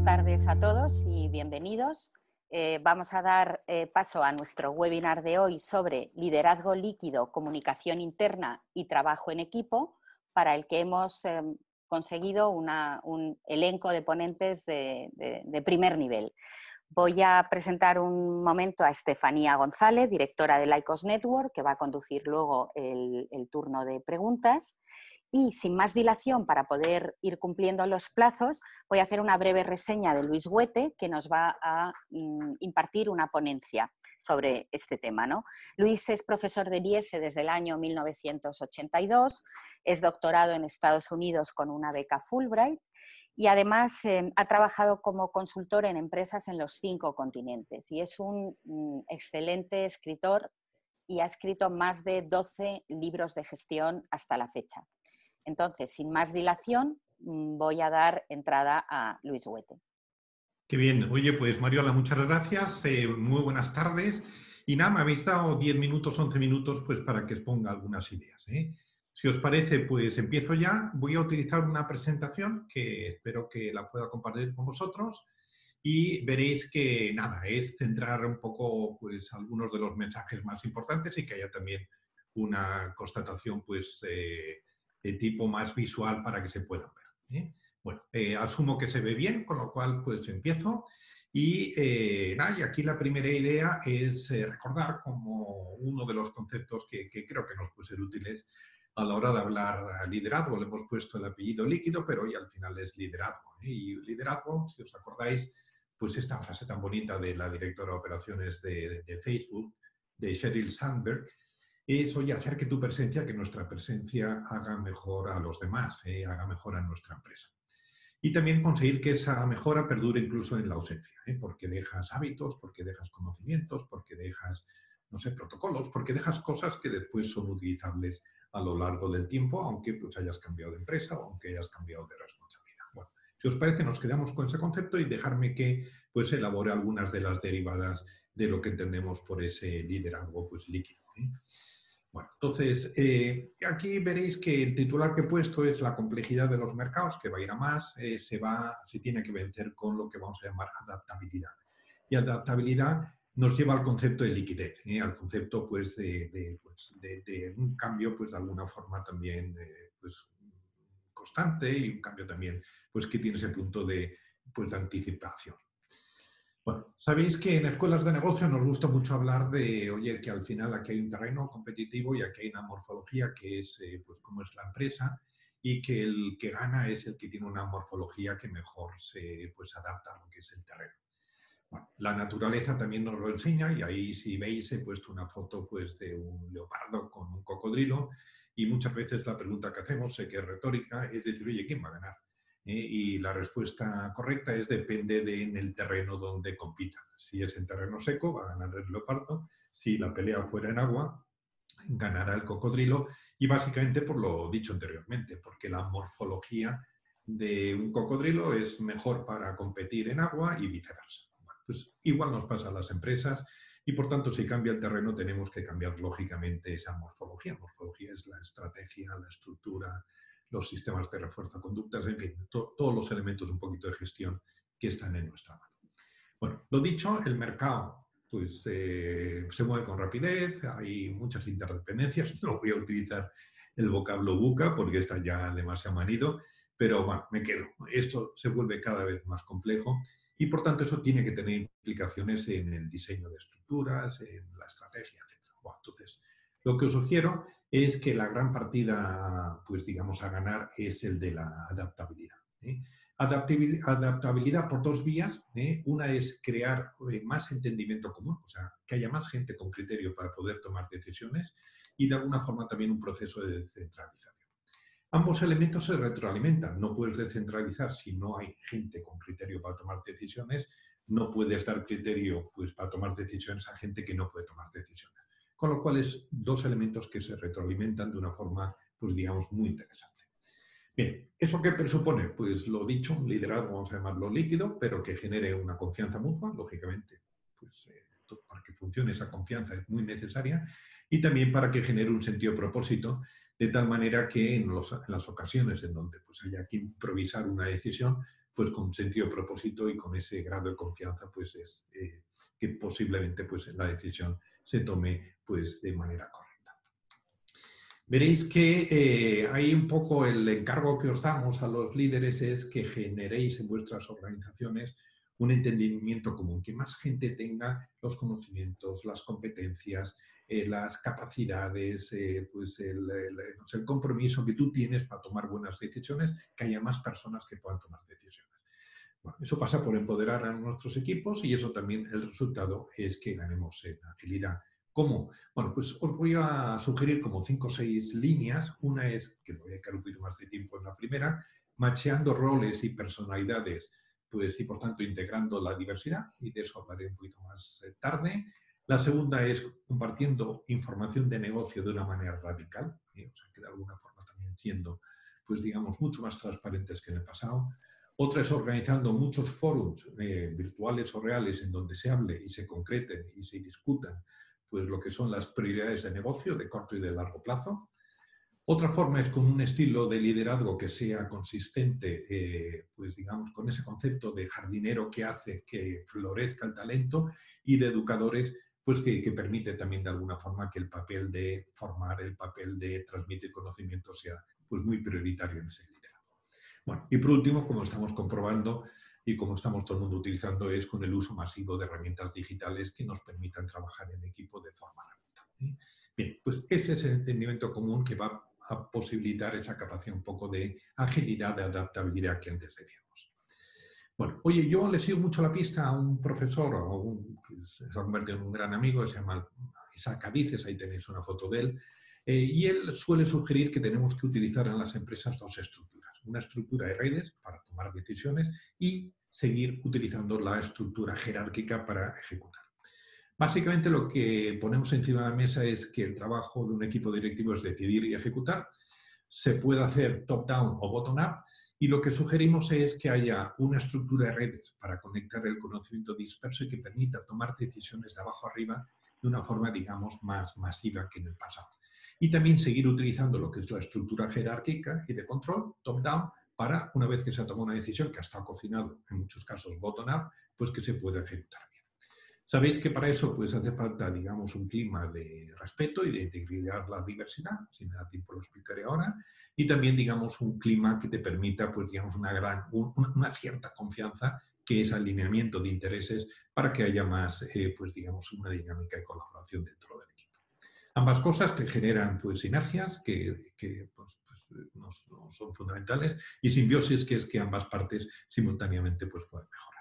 tardes a todos y bienvenidos. Vamos a dar paso a nuestro webinar de hoy sobre liderazgo líquido, comunicación interna y trabajo en equipo, para el que hemos conseguido un elenco de ponentes de primer nivel. Voy a presentar un momento a Estefanía González, directora de Lycos Network, que va a conducir luego el turno de preguntas. Y sin más dilación, para poder ir cumpliendo los plazos, voy a hacer una breve reseña de Luis Huete, que nos va a impartir una ponencia sobre este tema, ¿no? Luis es profesor del IESE desde el año 1982, es doctorado en Estados Unidos con una beca Fulbright y además ha trabajado como consultor en empresas en los 5 continentes y es un excelente escritor y ha escrito más de 12 libros de gestión hasta la fecha. Entonces, sin más dilación, voy a dar entrada a Luis Huete. Qué bien. Oye, pues Mariola, muchas gracias. Muy buenas tardes. Y nada, me habéis dado 10 minutos, 11 minutos, pues para que exponga algunas ideas. Si os parece, pues empiezo ya. Voy a utilizar una presentación que espero que la pueda compartir con vosotros y veréis que nada, es centrar un poco pues algunos de los mensajes más importantes y que haya también una constatación pues de tipo más visual para que se puedan ver. Bueno, asumo que se ve bien, con lo cual pues empiezo. Y nada, y aquí la primera idea es recordar como uno de los conceptos que creo que nos puede ser útiles a la hora de hablar liderazgo. Le hemos puesto el apellido líquido, pero hoy al final es liderazgo. Y liderazgo, si os acordáis, pues esta frase tan bonita de la directora de operaciones de Facebook, de Sheryl Sandberg, es, oye, hacer que tu presencia, que nuestra presencia haga mejor a los demás, haga mejor a nuestra empresa. Y también conseguir que esa mejora perdure incluso en la ausencia, porque dejas hábitos, porque dejas conocimientos, porque dejas, no sé, protocolos, porque dejas cosas que después son utilizables a lo largo del tiempo, aunque pues, hayas cambiado de empresa o aunque hayas cambiado de responsabilidad. Bueno, si os parece, nos quedamos con ese concepto y dejarme que pues, elabore algunas de las derivadas de lo que entendemos por ese liderazgo pues, líquido. Bueno, entonces, aquí veréis que el titular que he puesto es la complejidad de los mercados, que va a ir a más, se tiene que vencer con lo que vamos a llamar adaptabilidad. Y adaptabilidad nos lleva al concepto de liquidez, al concepto pues, de un cambio, pues de alguna forma también pues, constante y un cambio también pues, que tiene ese punto de anticipación. Bueno, sabéis que en escuelas de negocio nos gusta mucho hablar de, oye, que al final aquí hay un terreno competitivo y aquí hay una morfología que es, pues, cómo es la empresa y que el que gana es el que tiene una morfología que mejor se pues, adapta a lo que es el terreno. Bueno, la naturaleza también nos lo enseña y ahí si veis he puesto una foto pues, de un leopardo con un cocodrilo y muchas veces la pregunta que hacemos, sé que es retórica, es decir, oye, ¿quién va a ganar? Y la respuesta correcta es depende en el terreno donde compitan. Si es en terreno seco, va a ganar el leopardo. Si la pelea fuera en agua, ganará el cocodrilo. Y básicamente por lo dicho anteriormente, porque la morfología de un cocodrilo es mejor para competir en agua y viceversa. Bueno, pues igual nos pasa a las empresas y por tanto si cambia el terreno tenemos que cambiar lógicamente esa morfología. Morfología es la estrategia, la estructura, los sistemas de refuerzo de conductas, en fin, todos los elementos un poquito de gestión que están en nuestra mano. Bueno, lo dicho, el mercado pues, se mueve con rapidez, hay muchas interdependencias, no voy a utilizar el vocablo VUCA porque está ya demasiado manido, pero bueno, me quedo. Esto se vuelve cada vez más complejo y por tanto eso tiene que tener implicaciones en el diseño de estructuras, en la estrategia, etc. Bueno, entonces, lo que os sugiero es que la gran partida, pues digamos, a ganar es el de la adaptabilidad. Adaptabilidad por 2 vías. Una es crear más entendimiento común, o sea, que haya más gente con criterio para poder tomar decisiones y de alguna forma también un proceso de descentralización. Ambos elementos se retroalimentan. No puedes descentralizar si no hay gente con criterio para tomar decisiones. No puedes dar criterio pues, para tomar decisiones a gente que no puede tomar decisiones. Con lo cual es 2 elementos que se retroalimentan de una forma, pues digamos, muy interesante. Bien, ¿eso qué presupone? Pues lo dicho, un liderazgo, vamos a llamarlo líquido, pero que genere una confianza mutua, lógicamente, pues para que funcione esa confianza es muy necesaria y también para que genere un sentido de propósito, de tal manera que en las ocasiones en donde pues, haya que improvisar una decisión, pues con sentido de propósito y con ese grado de confianza, pues es que posiblemente pues la decisión se tome pues de manera correcta. Veréis que hay un poco el encargo que os damos a los líderes es que generéis en vuestras organizaciones un entendimiento común, que más gente tenga los conocimientos, las competencias, las capacidades, pues no sé, el compromiso que tú tienes para tomar buenas decisiones, que haya más personas que puedan tomar decisiones. Bueno, eso pasa por empoderar a nuestros equipos y eso también el resultado es que ganemos en agilidad. ¿Cómo? Bueno, pues os voy a sugerir como 5 o 6 líneas. Una es, que voy a dedicar un poquito más de tiempo en la primera, macheando roles y personalidades, pues y por tanto integrando la diversidad, y de eso hablaré un poquito más tarde. La segunda es compartiendo información de negocio de una manera radical, o sea, que de alguna forma también siendo, pues digamos, mucho más transparentes que en el pasado. Otra es organizando muchos foros virtuales o reales en donde se hable y se concreten y se discutan pues lo que son las prioridades de negocio de corto y de largo plazo. Otra forma es con un estilo de liderazgo que sea consistente, pues digamos, con ese concepto de jardinero que hace que florezca el talento y de educadores, pues que permite también de alguna forma que el papel de formar, el papel de transmitir conocimiento sea pues muy prioritario en ese liderazgo. Bueno, y por último, como estamos comprobando y como estamos todo el mundo utilizando, es con el uso masivo de herramientas digitales que nos permitan trabajar en equipo de forma remota. Bien, pues ese es el entendimiento común que va a posibilitar esa capacidad un poco de agilidad, de adaptabilidad que antes decíamos. Bueno, oye, yo le sigo mucho la pista a un profesor, que se ha convertido en un gran amigo, se llama Isaac Cadices, ahí tenéis una foto de él, y él suele sugerir que tenemos que utilizar en las empresas 2 estructuras. Una estructura de redes para tomar decisiones y seguir utilizando la estructura jerárquica para ejecutar. Básicamente lo que ponemos encima de la mesa es que el trabajo de un equipo directivo es decidir y ejecutar. Se puede hacer top-down o bottom-up y lo que sugerimos es que haya una estructura de redes para conectar el conocimiento disperso y que permita tomar decisiones de abajo arriba de una forma, digamos, más masiva que en el pasado. Y también seguir utilizando lo que es la estructura jerárquica y de control, top-down, para, una vez que se ha tomado una decisión que ha estado cocinado, en muchos casos bottom-up, pues que se pueda ejecutar bien. Sabéis que para eso pues hace falta, digamos, un clima de respeto y de integridad la diversidad, si me da tiempo lo explicaré ahora, y también, digamos, un clima que te permita, pues, digamos, una cierta confianza, que es alineamiento de intereses para que haya más, pues, digamos, una dinámica de colaboración dentro del equipo. Ambas cosas te generan, pues, sinergias que pues, nos son fundamentales y simbiosis, que es que ambas partes simultáneamente pues, pueden mejorar.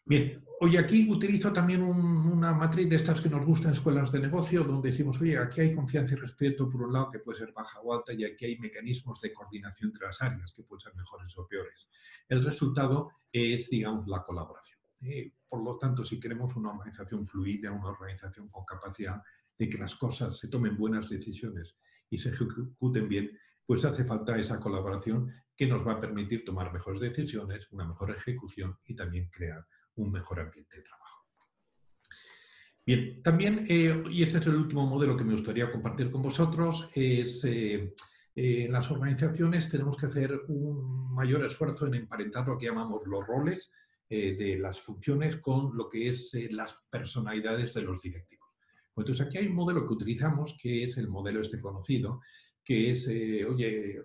Bien, hoy aquí utilizo también una matriz de estas que nos gustan en escuelas de negocio, donde decimos, oye, aquí hay confianza y respeto por un lado, que puede ser baja o alta, y aquí hay mecanismos de coordinación entre las áreas, que pueden ser mejores o peores. El resultado es, digamos, la colaboración. Por lo tanto, si queremos una organización fluida, una organización con capacidad de que las cosas se tomen buenas decisiones y se ejecuten bien, pues hace falta esa colaboración que nos va a permitir tomar mejores decisiones, una mejor ejecución y también crear un mejor ambiente de trabajo. Bien, también, y este es el último modelo que me gustaría compartir con vosotros, es en las organizaciones tenemos que hacer un mayor esfuerzo en emparentar lo que llamamos los roles de las funciones con lo que es las personalidades de los directivos. Entonces aquí hay un modelo que utilizamos que es el modelo este conocido, que es, oye,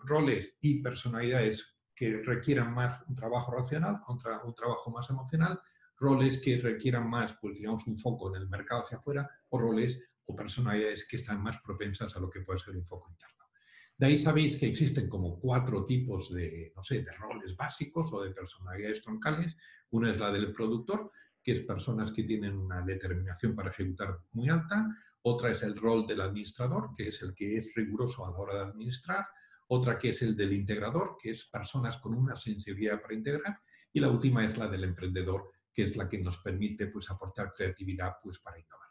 roles y personalidades que requieran más un trabajo racional contra un trabajo más emocional, roles que requieran más, pues digamos, un foco en el mercado hacia afuera, o roles o personalidades que están más propensas a lo que puede ser un foco interno. De ahí sabéis que existen como 4 tipos de, no sé, de roles básicos o de personalidades troncales. Una es la del productor, que es personas que tienen una determinación para ejecutar muy alta. Otra es el rol del administrador, que es el que es riguroso a la hora de administrar. Otra que es el del integrador, que es personas con una sensibilidad para integrar. Y la última es la del emprendedor, que es la que nos permite pues, aportar creatividad pues, para innovar.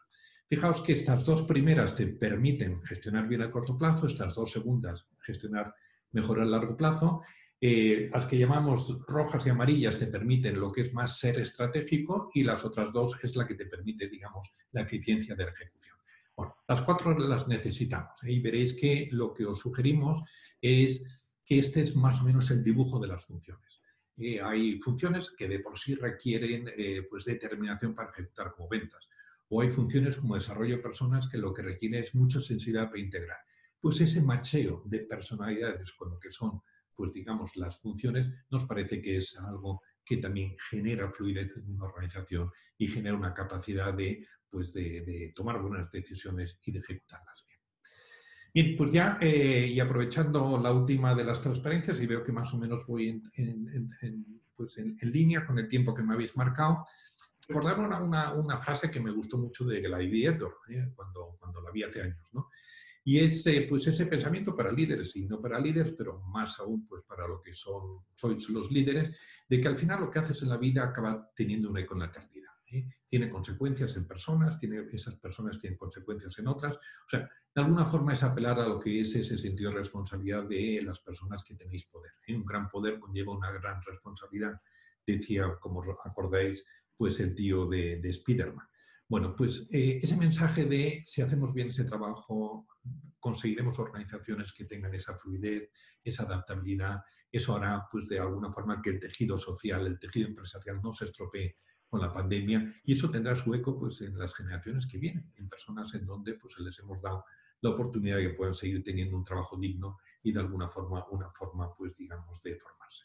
Fijaos que estas 2 primeras te permiten gestionar bien a corto plazo, estas 2 segundas gestionar mejor a largo plazo. Las que llamamos rojas y amarillas te permiten lo que es más ser estratégico y las otras 2 es la que te permite, digamos, la eficiencia de la ejecución. Bueno, las 4 las necesitamos y veréis que lo que os sugerimos es que este es más o menos el dibujo de las funciones. Hay funciones que de por sí requieren pues determinación para ejecutar como ventas. O hay funciones como desarrollo de personas que lo que requiere es mucha sensibilidad para integrar. Pues ese macheo de personalidades con lo que son, pues digamos, las funciones, nos parece que es algo que también genera fluidez en una organización y genera una capacidad de, pues de tomar buenas decisiones y de ejecutarlas bien. Bien, pues ya, y aprovechando la última de las transparencias, y veo que más o menos voy en línea con el tiempo que me habéis marcado, recordar una frase que me gustó mucho de Gladys Edwards, cuando la vi hace años, ¿no? Y es pues ese pensamiento para líderes y no para líderes, pero más aún pues para lo que sois los líderes, de que al final lo que haces en la vida acaba teniendo un eco en la eternidad. Tiene consecuencias en personas, esas personas tienen consecuencias en otras. O sea, de alguna forma es apelar a lo que es ese sentido de responsabilidad de las personas que tenéis poder. Un gran poder conlleva una gran responsabilidad, decía, como acordáis, pues el tío de Spiderman. Bueno, pues ese mensaje de si hacemos bien ese trabajo, conseguiremos organizaciones que tengan esa fluidez, esa adaptabilidad. Eso hará, pues, de alguna forma que el tejido social, el tejido empresarial no se estropee con la pandemia y eso tendrá su eco, pues, en las generaciones que vienen, en personas en donde, pues, les hemos dado la oportunidad de que puedan seguir teniendo un trabajo digno y de alguna forma, una forma, pues, digamos, de formarse.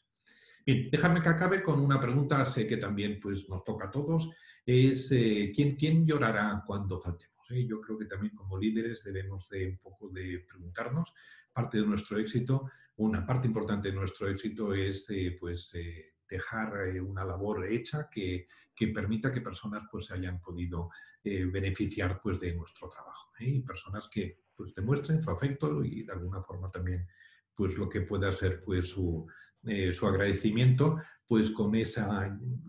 Bien, déjame que acabe con una pregunta, sé que también pues, nos toca a todos, es ¿quién llorará cuando faltemos? Yo creo que también como líderes debemos de un poco de preguntarnos, parte de nuestro éxito, una parte importante de nuestro éxito es dejar una labor hecha que permita que personas pues, se hayan podido beneficiar pues, de nuestro trabajo. Y personas que pues, demuestren su afecto y de alguna forma también pues, lo que pueda ser pues, su agradecimiento pues con ese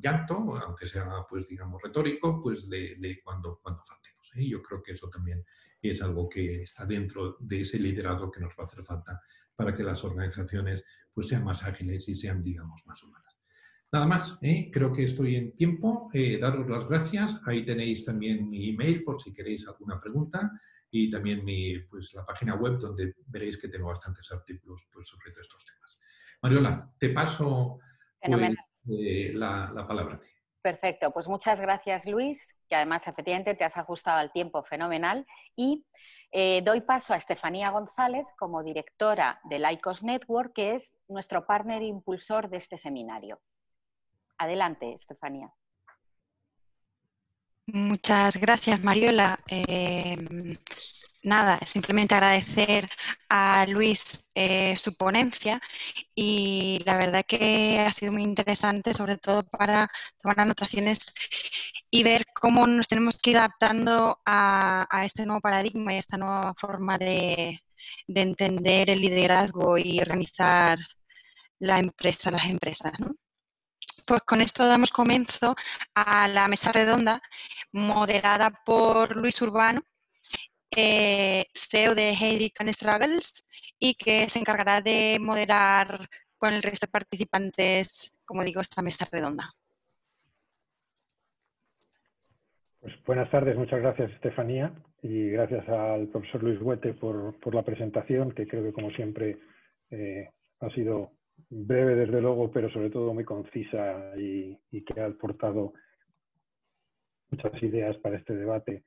llanto, aunque sea pues digamos retórico, pues de cuando faltemos. Yo creo que eso también es algo que está dentro de ese liderazgo que nos va a hacer falta para que las organizaciones pues sean más ágiles y sean digamos más humanas. Nada más, creo que estoy en tiempo. Daros las gracias. Ahí tenéis también mi email por si queréis alguna pregunta y también pues, la página web donde veréis que tengo bastantes artículos pues, sobre todos estos temas. Mariola, te paso pues, la palabra a ti. Perfecto, pues muchas gracias Luis, que además efectivamente te has ajustado al tiempo fenomenal y doy paso a Estefanía González como directora del ICOS Network, que es nuestro partner impulsor de este seminario. Adelante, Estefanía. Muchas gracias, Mariola. Nada, simplemente agradecer a Luis su ponencia y la verdad que ha sido muy interesante, sobre todo para tomar anotaciones y ver cómo nos tenemos que ir adaptando a este nuevo paradigma y a esta nueva forma de entender el liderazgo y organizar las empresas, ¿no? Pues con esto damos comienzo a la mesa redonda moderada por Luis Urbano, CEO de Heydrich & Struggles, y que se encargará de moderar con el resto de participantes, como digo, esta mesa redonda. Pues buenas tardes, muchas gracias Estefanía y gracias al profesor Luis Huete por la presentación, que creo que como siempre ha sido breve desde luego, pero sobre todo muy concisa y que ha aportado muchas ideas para este debate.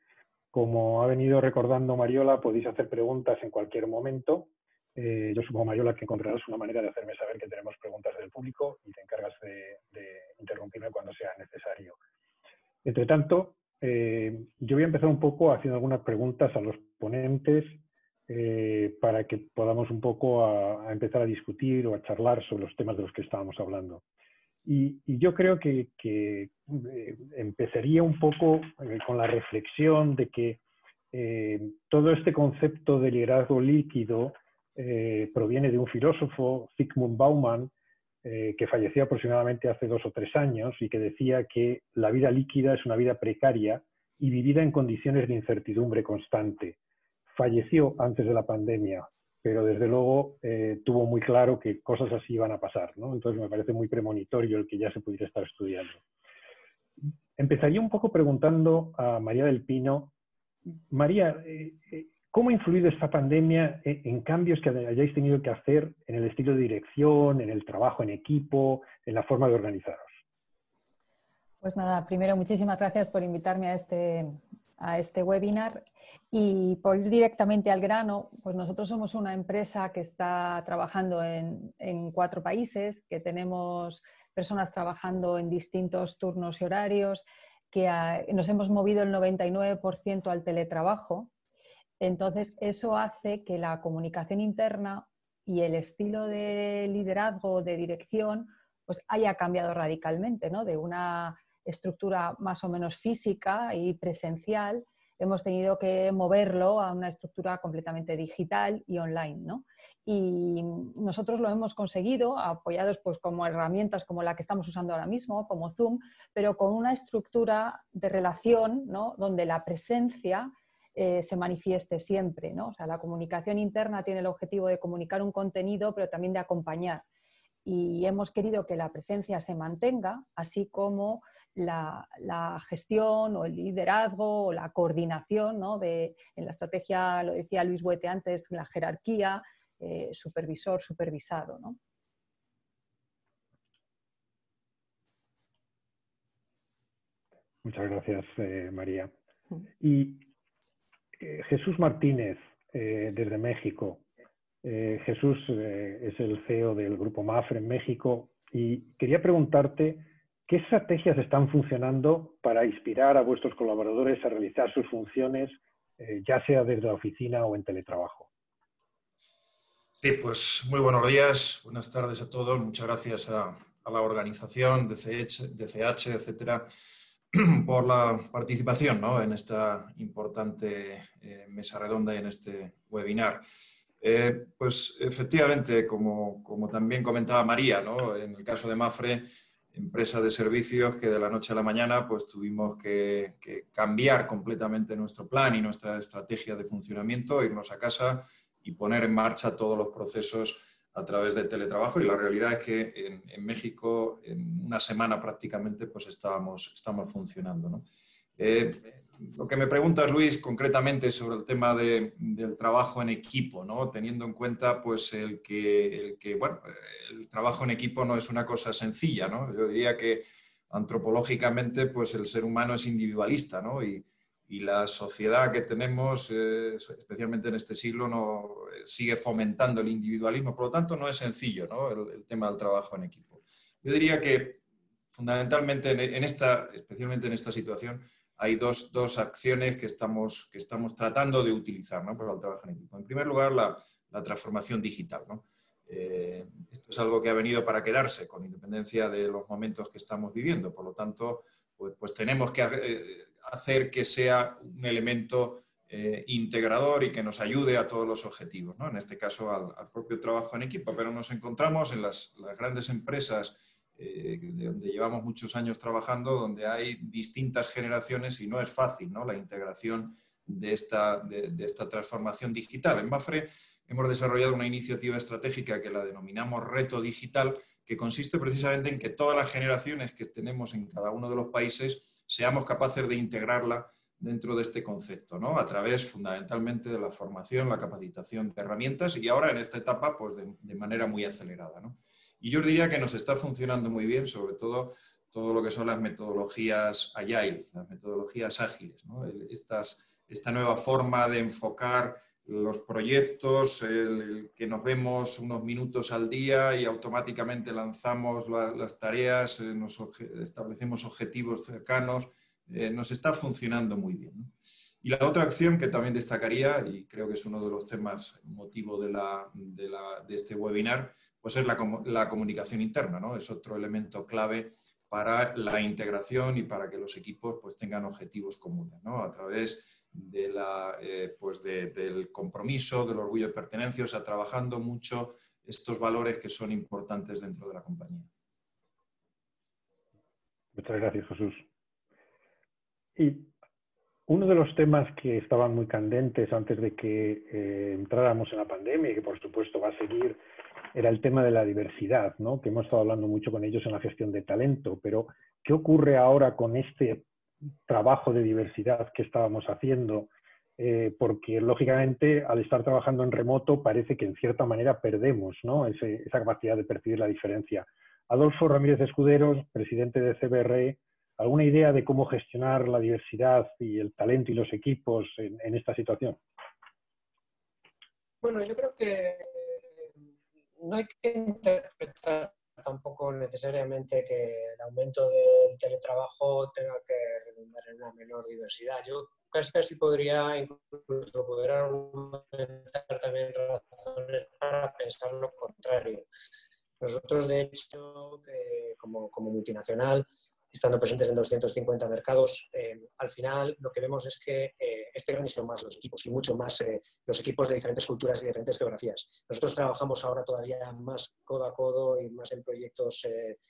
Como ha venido recordando Mariola, podéis hacer preguntas en cualquier momento. Yo supongo, Mariola, que encontrarás una manera de hacerme saber que tenemos preguntas del público y te encargas de interrumpirme cuando sea necesario. Entre tanto, yo voy a empezar un poco haciendo algunas preguntas a los ponentes para que podamos un poco a empezar a discutir o a charlar sobre los temas de los que estábamos hablando. Y yo creo que empezaría un poco con la reflexión de que todo este concepto de liderazgo líquido proviene de un filósofo, Zygmunt Bauman, que falleció aproximadamente hace 2 o 3 años y que decía que la vida líquida es una vida precaria y vivida en condiciones de incertidumbre constante. Falleció antes de la pandemia, pero desde luego tuvo muy claro que cosas así iban a pasar, ¿no? Entonces me parece muy premonitorio el que ya se pudiera estar estudiando. Empezaría un poco preguntando a María del Pino. María, ¿Cómo ha influido esta pandemia en cambios que hayáis tenido que hacer en el estilo de dirección, en el trabajo en equipo, en la forma de organizaros? Pues nada, primero muchísimas gracias por invitarme a este webinar y por ir directamente al grano. Pues nosotros somos una empresa que está trabajando en 4 países, que tenemos personas trabajando en distintos turnos y horarios, que nos hemos movido el 99% al teletrabajo. Entonces, eso hace que la comunicación interna y el estilo de liderazgo, de dirección, pues haya cambiado radicalmente, ¿no? De una estructura más o menos física y presencial, hemos tenido que moverlo a una estructura completamente digital y online, ¿no? Y nosotros lo hemos conseguido, apoyados pues, como herramientas como la que estamos usando ahora mismo, como Zoom, pero con una estructura de relación, ¿no? Donde la presencia se manifieste siempre, ¿no? O sea, la comunicación interna tiene el objetivo de comunicar un contenido, pero también de acompañar. Y hemos querido que la presencia se mantenga, así como la gestión o el liderazgo o la coordinación, ¿no? En la estrategia, lo decía Luis Huete antes, la jerarquía, supervisor, supervisado, ¿no? Muchas gracias, María. Y Jesús Martínez, desde México. Jesús es el CEO del Grupo Mapfre en México y quería preguntarte qué estrategias están funcionando para inspirar a vuestros colaboradores a realizar sus funciones, ya sea desde la oficina o en teletrabajo. Sí, pues muy buenos días, buenas tardes a todos. Muchas gracias a la organización, DCH, etcétera, por la participación, ¿no? En esta importante mesa redonda y en este webinar. Pues efectivamente, como también comentaba María, ¿no? En el caso de Mapfre, empresa de servicios que de la noche a la mañana pues tuvimos que cambiar completamente nuestro plan y nuestra estrategia de funcionamiento, irnos a casa y poner en marcha todos los procesos a través del teletrabajo, y la realidad es que en México en una semana prácticamente pues estamos funcionando, ¿no? Lo que me preguntas, Luis, concretamente sobre el tema del trabajo en equipo, ¿no? Teniendo en cuenta pues el trabajo en equipo no es una cosa sencilla, ¿no? Yo diría que antropológicamente pues el ser humano es individualista, ¿no? Y la sociedad que tenemos, especialmente en este siglo, sigue fomentando el individualismo. Por lo tanto, no es sencillo, ¿no? El tema del trabajo en equipo. Yo diría que fundamentalmente especialmente en esta situación, hay dos acciones que estamos tratando de utilizar, ¿no? Para el trabajo en equipo. En primer lugar, la transformación digital, ¿no? Esto es algo que ha venido para quedarse, con independencia de los momentos que estamos viviendo. Por lo tanto, pues tenemos que hacer que sea un elemento integrador y que nos ayude a todos los objetivos, ¿no? En este caso al propio trabajo en equipo, pero nos encontramos en las grandes empresas donde llevamos muchos años trabajando, donde hay distintas generaciones y no es fácil, ¿no? La integración de esta transformación digital. En Mapfre hemos desarrollado una iniciativa estratégica que la denominamos Reto Digital, que consiste precisamente en que todas las generaciones que tenemos en cada uno de los países seamos capaces de integrarla dentro de este concepto, ¿no? A través fundamentalmente de la formación, la capacitación de herramientas y ahora en esta etapa pues de manera muy acelerada, ¿no? Y yo diría que nos está funcionando muy bien, sobre todo lo que son las metodologías agile, las metodologías ágiles, ¿no? Esta nueva forma de enfocar los proyectos, que nos vemos unos minutos al día y automáticamente lanzamos las tareas, establecemos objetivos cercanos, nos está funcionando muy bien, ¿no? Y la otra acción que también destacaría, y creo que es uno de los temas motivo de este webinar, pues es la comunicación interna, ¿no? Es otro elemento clave para la integración y para que los equipos pues tengan objetivos comunes, ¿no? A través de del compromiso, del orgullo de pertenencia, o sea, trabajando mucho estos valores que son importantes dentro de la compañía. Muchas gracias, Jesús. Y uno de los temas que estaban muy candentes antes de que entráramos en la pandemia y que por supuesto va a seguir era el tema de la diversidad, ¿no? Que hemos estado hablando mucho con ellos en la gestión de talento, pero ¿qué ocurre ahora con este trabajo de diversidad que estábamos haciendo? porque lógicamente al estar trabajando en remoto parece que en cierta manera perdemos, ¿no?, esa capacidad de percibir la diferencia. Adolfo Ramírez Escuderos, presidente de CBRE, ¿alguna idea de cómo gestionar la diversidad y el talento y los equipos en esta situación? Bueno, yo creo que no hay que interpretar tampoco necesariamente que el aumento del teletrabajo tenga que redundar en una menor diversidad. Yo casi podría incluso poder argumentar también razones para pensar lo contrario. Nosotros, de hecho, como multinacional, estando presentes en 250 mercados, al final lo que vemos es que este gran son más los equipos y mucho más los equipos de diferentes culturas y diferentes geografías. Nosotros trabajamos ahora todavía más codo a codo y más en proyectos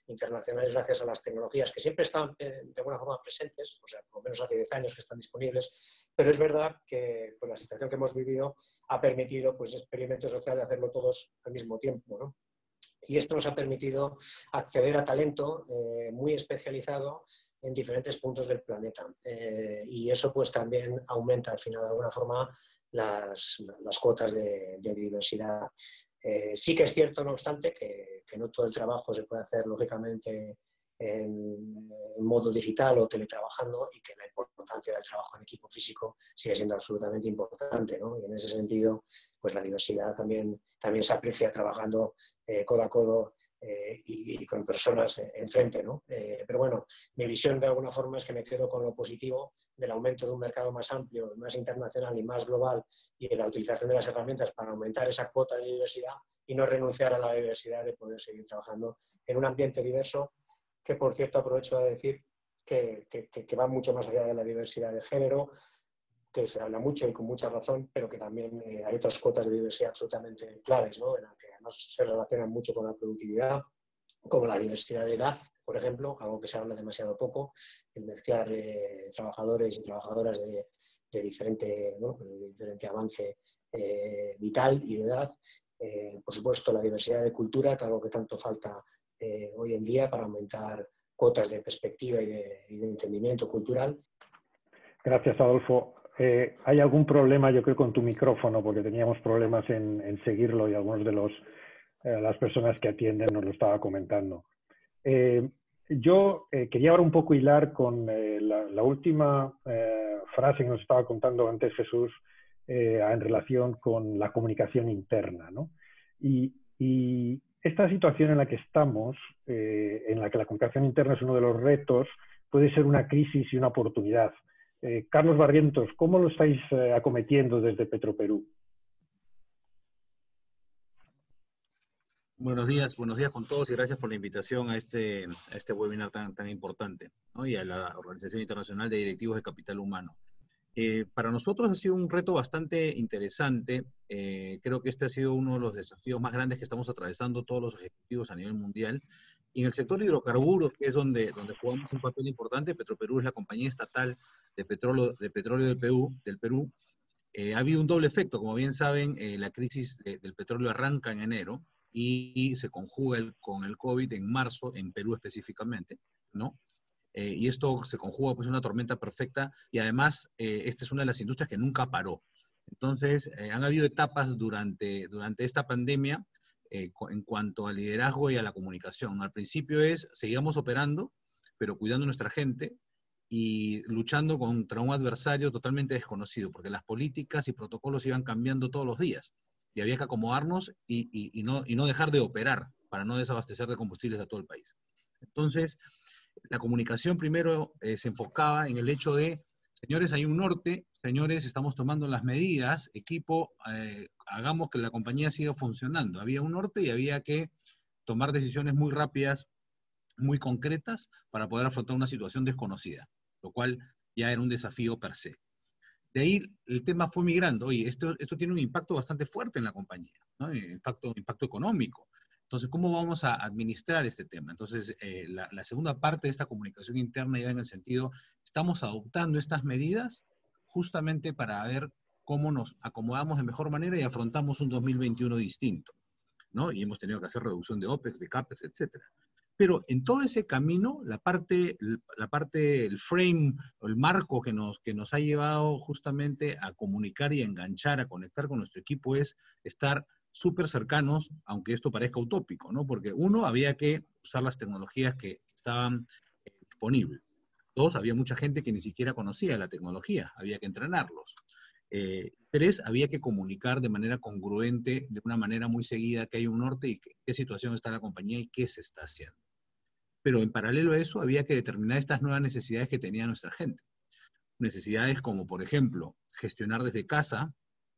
internacionales gracias a las tecnologías que siempre están de alguna forma presentes, o sea, por lo menos hace 10 años que están disponibles, pero es verdad que pues, la situación que hemos vivido ha permitido pues, experimento social de hacerlo todos al mismo tiempo, ¿no? Y esto nos ha permitido acceder a talento muy especializado en diferentes puntos del planeta. Y eso pues también aumenta al final de alguna forma las cuotas de diversidad. Sí que es cierto, no obstante, que no todo el trabajo se puede hacer lógicamente en modo digital o teletrabajando y que la importancia del trabajo en equipo físico sigue siendo absolutamente importante, ¿no? Y en ese sentido, pues la diversidad también se aprecia trabajando codo a codo y con personas enfrente, ¿no? Pero bueno, mi visión de alguna forma es que me quedo con lo positivo del aumento de un mercado más amplio, más internacional y más global y de la utilización de las herramientas para aumentar esa cuota de diversidad y no renunciar a la diversidad de poder seguir trabajando en un ambiente diverso que, por cierto, aprovecho a decir que va mucho más allá de la diversidad de género, que se habla mucho y con mucha razón, pero que también hay otras cuotas de diversidad absolutamente claves, ¿no? En las que además se relacionan mucho con la productividad, como la diversidad de edad, por ejemplo, algo que se habla demasiado poco, el mezclar trabajadores y trabajadoras de diferente avance vital y de edad. Por supuesto, la diversidad de cultura, que es algo que tanto falta hoy en día para aumentar cuotas de perspectiva y de entendimiento cultural. Gracias, Adolfo. ¿Hay algún problema, yo creo, con tu micrófono? Porque teníamos problemas en seguirlo y algunos de las personas que atienden nos lo estaba comentando. Yo quería ahora un poco hilar con la última frase que nos estaba contando antes Jesús en relación con la comunicación interna, ¿no? Y esta situación en la que estamos, en la que la comunicación interna es uno de los retos, puede ser una crisis y una oportunidad. Carlos Barrientos, ¿cómo lo estáis acometiendo desde Petroperú? Buenos días con todos y gracias por la invitación a este webinar tan importante, ¿no? Y a la Organización Internacional de Directivos de Capital Humano. Para nosotros ha sido un reto bastante interesante. Creo que este ha sido uno de los desafíos más grandes que estamos atravesando todos los ejecutivos a nivel mundial. Y en el sector de hidrocarburos, que es donde jugamos un papel importante, Petroperú es la compañía estatal de petróleo del Perú. Ha habido un doble efecto. Como bien saben, la crisis del petróleo arranca en enero y se conjuga con el COVID en marzo, en Perú específicamente, ¿no? Y esto se conjuga pues una tormenta perfecta y además esta es una de las industrias que nunca paró. Entonces, han habido etapas durante esta pandemia en cuanto al liderazgo y a la comunicación. Al principio seguíamos operando, pero cuidando a nuestra gente y luchando contra un adversario totalmente desconocido, porque las políticas y protocolos iban cambiando todos los días y había que acomodarnos y no dejar de operar para no desabastecer de combustibles a todo el país. Entonces, la comunicación primero se enfocaba en el hecho de, señores, hay un norte, señores, estamos tomando las medidas, equipo, hagamos que la compañía siga funcionando. Había un norte y había que tomar decisiones muy rápidas, muy concretas, para poder afrontar una situación desconocida, lo cual ya era un desafío per se. De ahí el tema fue migrando. Oye, esto tiene un impacto bastante fuerte en la compañía, ¿no? Impacto económico. Entonces, ¿cómo vamos a administrar este tema? Entonces, la segunda parte de esta comunicación interna iba en el sentido, estamos adoptando estas medidas justamente para ver cómo nos acomodamos de mejor manera y afrontamos un 2021 distinto, ¿no? Y hemos tenido que hacer reducción de OPEX, de CAPEX, etc. Pero en todo ese camino, el frame, o el marco que nos ha llevado justamente a comunicar y a enganchar, a conectar con nuestro equipo es estar súper cercanos, aunque esto parezca utópico, ¿no? Porque uno, había que usar las tecnologías que estaban disponibles. Dos, había mucha gente que ni siquiera conocía la tecnología, había que entrenarlos. Tres, había que comunicar de manera congruente, de una manera muy seguida, que hay un norte y qué situación está la compañía y qué se está haciendo. Pero en paralelo a eso, había que determinar estas nuevas necesidades que tenía nuestra gente. Necesidades como, por ejemplo, gestionar desde casa,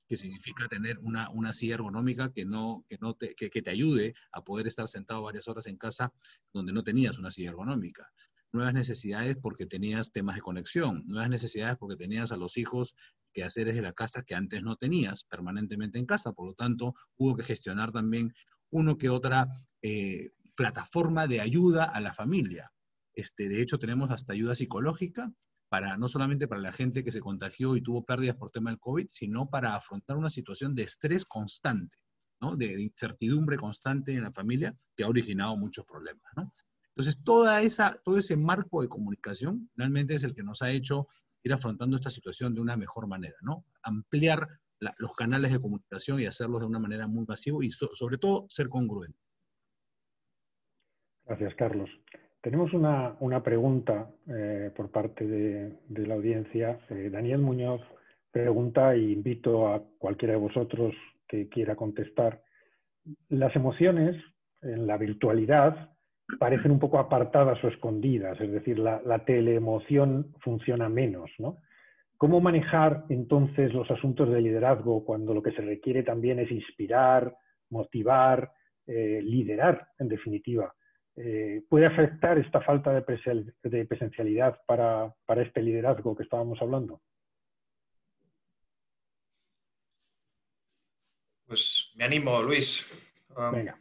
que significa tener una silla ergonómica que te ayude a poder estar sentado varias horas en casa donde no tenías una silla ergonómica. Nuevas necesidades porque tenías temas de conexión, nuevas necesidades porque tenías a los hijos que hacer desde la casa que antes no tenías permanentemente en casa, por lo tanto hubo que gestionar también uno que otra plataforma de ayuda a la familia. De hecho tenemos hasta ayuda psicológica, no solamente para la gente que se contagió y tuvo pérdidas por tema del COVID, sino para afrontar una situación de estrés constante, ¿no? De incertidumbre constante en la familia que ha originado muchos problemas, ¿no? Entonces, todo ese marco de comunicación realmente es el que nos ha hecho ir afrontando esta situación de una mejor manera, ¿no? Ampliar los canales de comunicación y hacerlos de una manera muy masiva y sobre todo ser congruente. Gracias, Carlos. Tenemos una pregunta por parte de la audiencia. Daniel Muñoz pregunta, e invito a cualquiera de vosotros que quiera contestar. Las emociones en la virtualidad parecen un poco apartadas o escondidas, es decir, la teleemoción funciona menos, ¿no? ¿Cómo manejar entonces los asuntos de liderazgo cuando lo que se requiere también es inspirar, motivar, liderar, en definitiva? ¿Puede afectar esta falta de presencialidad para este liderazgo que estábamos hablando? Pues me animo, Luis, Venga.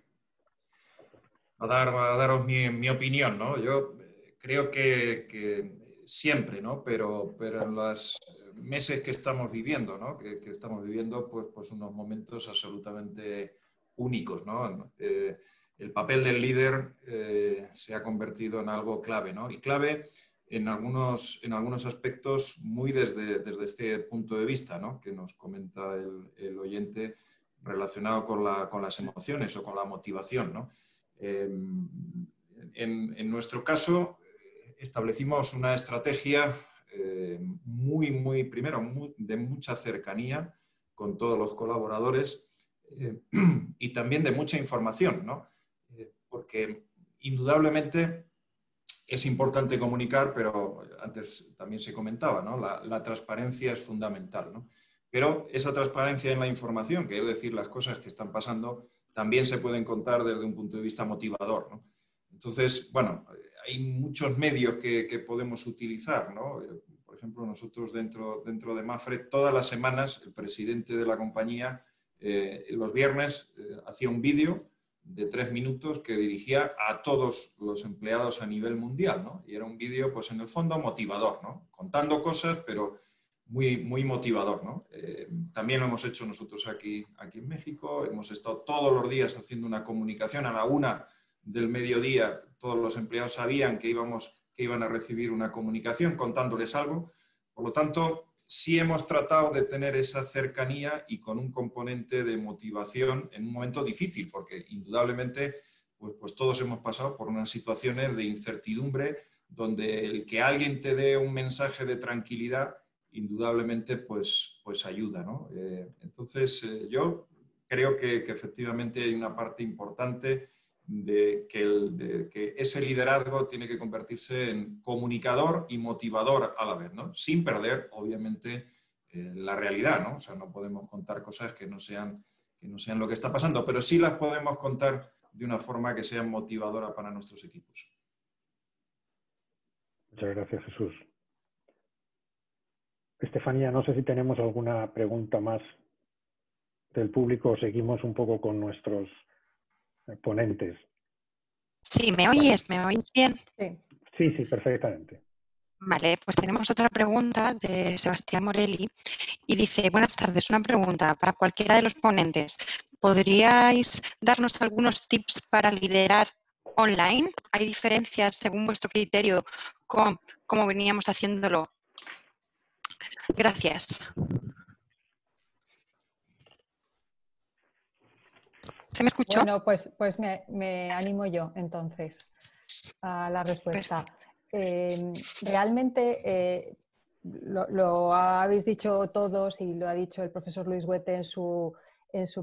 a daros mi opinión, ¿no? Yo creo que siempre, ¿no? Pero en los meses que estamos viviendo, ¿no? Que estamos viviendo pues unos momentos absolutamente únicos, ¿no? El papel del líder se ha convertido en algo clave, ¿no? Y clave en algunos aspectos muy desde este punto de vista, ¿no? Que nos comenta el oyente relacionado con las emociones o con la motivación, ¿no? En nuestro caso, establecimos una estrategia de mucha cercanía con todos los colaboradores y también de mucha información, ¿no? Porque indudablemente es importante comunicar, pero antes también se comentaba, ¿no? La transparencia es fundamental, ¿no? Pero esa transparencia en la información, que es decir, las cosas que están pasando, también se pueden contar desde un punto de vista motivador, ¿no? Entonces, bueno, hay muchos medios que podemos utilizar, ¿no? Por ejemplo, nosotros dentro de Mapfre, todas las semanas, el presidente de la compañía, los viernes, hacía un vídeo de 3 minutos que dirigía a todos los empleados a nivel mundial, ¿no? Y era un vídeo, pues en el fondo, motivador, ¿no? Contando cosas, pero muy motivador, ¿no? También lo hemos hecho nosotros aquí en México. Hemos estado todos los días haciendo una comunicación a la 1 del mediodía. Todos los empleados sabían que iban a recibir una comunicación contándoles algo. Por lo tanto, sí hemos tratado de tener esa cercanía y con un componente de motivación en un momento difícil, porque indudablemente pues todos hemos pasado por unas situaciones de incertidumbre donde el que alguien te dé un mensaje de tranquilidad indudablemente pues ayuda, ¿no? Entonces yo creo que efectivamente hay una parte importante de que ese liderazgo tiene que convertirse en comunicador y motivador a la vez, ¿no? Sin perder, obviamente, la realidad, ¿no? O sea, no podemos contar cosas que no sean lo que está pasando, pero sí las podemos contar de una forma que sea motivadora para nuestros equipos. Muchas gracias, Jesús. Estefanía, no sé si tenemos alguna pregunta más del público o seguimos un poco con nuestros ponentes. Sí, ¿me oyes? ¿Me oyes bien? Sí, perfectamente. Vale, pues tenemos otra pregunta de Sebastián Morelli y dice: buenas tardes, una pregunta para cualquiera de los ponentes. ¿Podríais darnos algunos tips para liderar online? ¿Hay diferencias según vuestro criterio con cómo veníamos haciéndolo? Gracias. ¿Se me escuchó? Bueno, pues me animo yo entonces a la respuesta. Realmente lo habéis dicho todos y lo ha dicho el profesor Luis Huete en su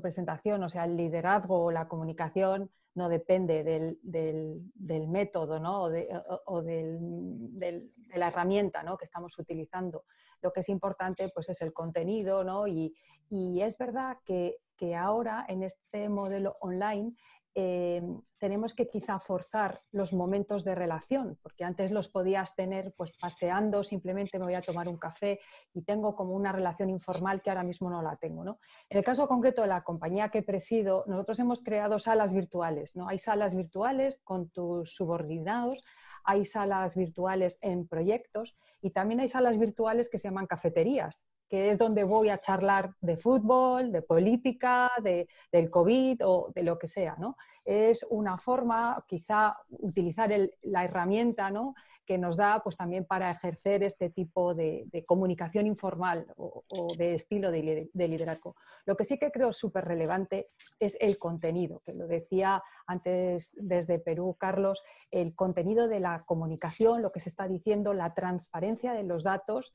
presentación, o sea, el liderazgo o la comunicación no depende del método, ¿no? o de la herramienta, ¿no? que estamos utilizando. Lo que es importante pues, es el contenido, ¿no? y es verdad que ahora en este modelo online tenemos que quizá forzar los momentos de relación, porque antes los podías tener pues paseando, simplemente me voy a tomar un café y tengo como una relación informal que ahora mismo no la tengo, ¿no? En el caso concreto de la compañía que presido, nosotros hemos creado salas virtuales, ¿no? Hay salas virtuales con tus subordinados, hay salas virtuales en proyectos y también hay salas virtuales que se llaman cafeterías, que es donde voy a charlar de fútbol, de política, del COVID o de lo que sea, ¿no? Es una forma, quizá, utilizar la herramienta, ¿no? que nos da pues, también para ejercer este tipo de comunicación informal o de estilo de liderazgo. Lo que sí que creo súper relevante es el contenido, que lo decía antes desde Perú, Carlos, el contenido de la comunicación, lo que se está diciendo, la transparencia de los datos.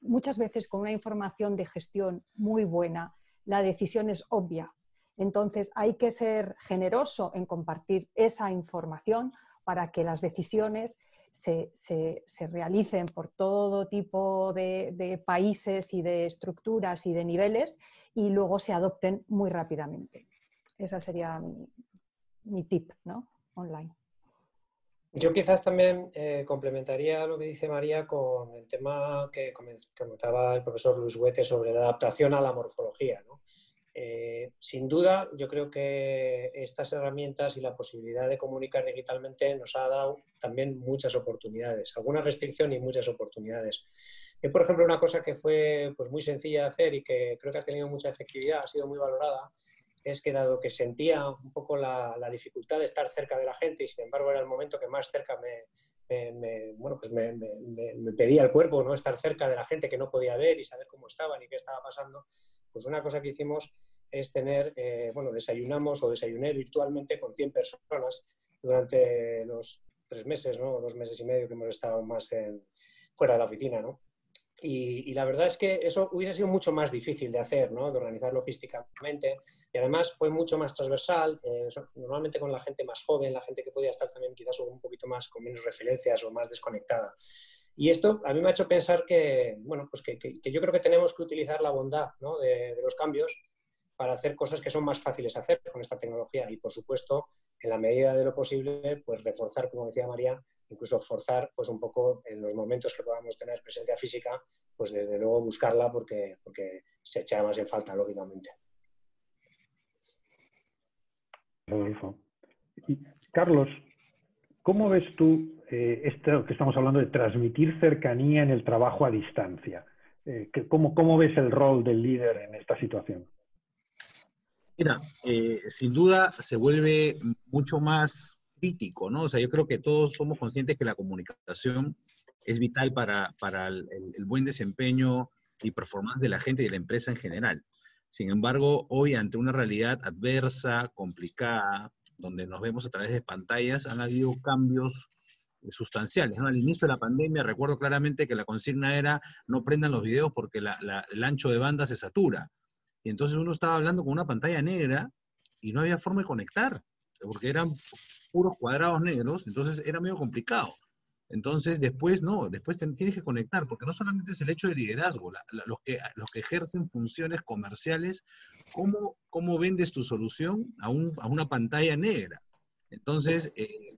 Muchas veces con una información de gestión muy buena, la decisión es obvia. Entonces hay que ser generoso en compartir esa información para que las decisiones se realicen por todo tipo de países y de estructuras y de niveles y luego se adopten muy rápidamente. Esa sería mi tip, ¿no? Online. Yo quizás también complementaría lo que dice María con el tema que comentaba el profesor Luis Huete sobre la adaptación a la morfología, ¿no? Sin duda, yo creo que estas herramientas y la posibilidad de comunicar digitalmente nos ha dado también muchas oportunidades, alguna restricción y muchas oportunidades. Por ejemplo, una cosa que fue pues, muy sencilla de hacer y que creo que ha tenido mucha efectividad, ha sido muy valorada, es que dado que sentía un poco la dificultad de estar cerca de la gente y sin embargo era el momento que más cerca me pedía el cuerpo, ¿no? Estar cerca de la gente que no podía ver y saber cómo estaban y qué estaba pasando, pues una cosa que hicimos es tener, desayunamos o desayuné virtualmente con 100 personas durante los 3 meses, ¿no? 2 meses y medio que hemos estado más fuera de la oficina, ¿no? Y la verdad es que eso hubiese sido mucho más difícil de hacer, ¿no? De organizar logísticamente y además fue mucho más transversal, normalmente con la gente más joven, la gente que podía estar también quizás un poquito más con menos referencias o más desconectada. Y esto a mí me ha hecho pensar que, bueno, pues que yo creo que tenemos que utilizar la bondad, ¿no? de los cambios para hacer cosas que son más fáciles de hacer con esta tecnología y, por supuesto, en la medida de lo posible, pues reforzar, como decía María, incluso forzar pues un poco en los momentos que podamos tener presencia física, pues desde luego buscarla porque se echa más en falta, lógicamente. Rodolfo. Y, Carlos, ¿cómo ves tú esto que estamos hablando de transmitir cercanía en el trabajo a distancia? ¿Cómo ves el rol del líder en esta situación? Mira, sin duda se vuelve mucho más crítico, ¿no? O sea, yo creo que todos somos conscientes que la comunicación es vital para el buen desempeño y performance de la gente y de la empresa en general. Sin embargo, hoy ante una realidad adversa, complicada, donde nos vemos a través de pantallas, han habido cambios sustanciales, ¿no? Al inicio de la pandemia recuerdo claramente que la consigna era no prendan los videos porque el ancho de banda se satura. Y entonces uno estaba hablando con una pantalla negra y no había forma de conectar, porque eran puros cuadrados negros, entonces era medio complicado. Entonces después tienes que conectar, porque no solamente es el hecho de liderazgo, los que ejercen funciones comerciales, ¿cómo vendes tu solución a una pantalla negra? Entonces,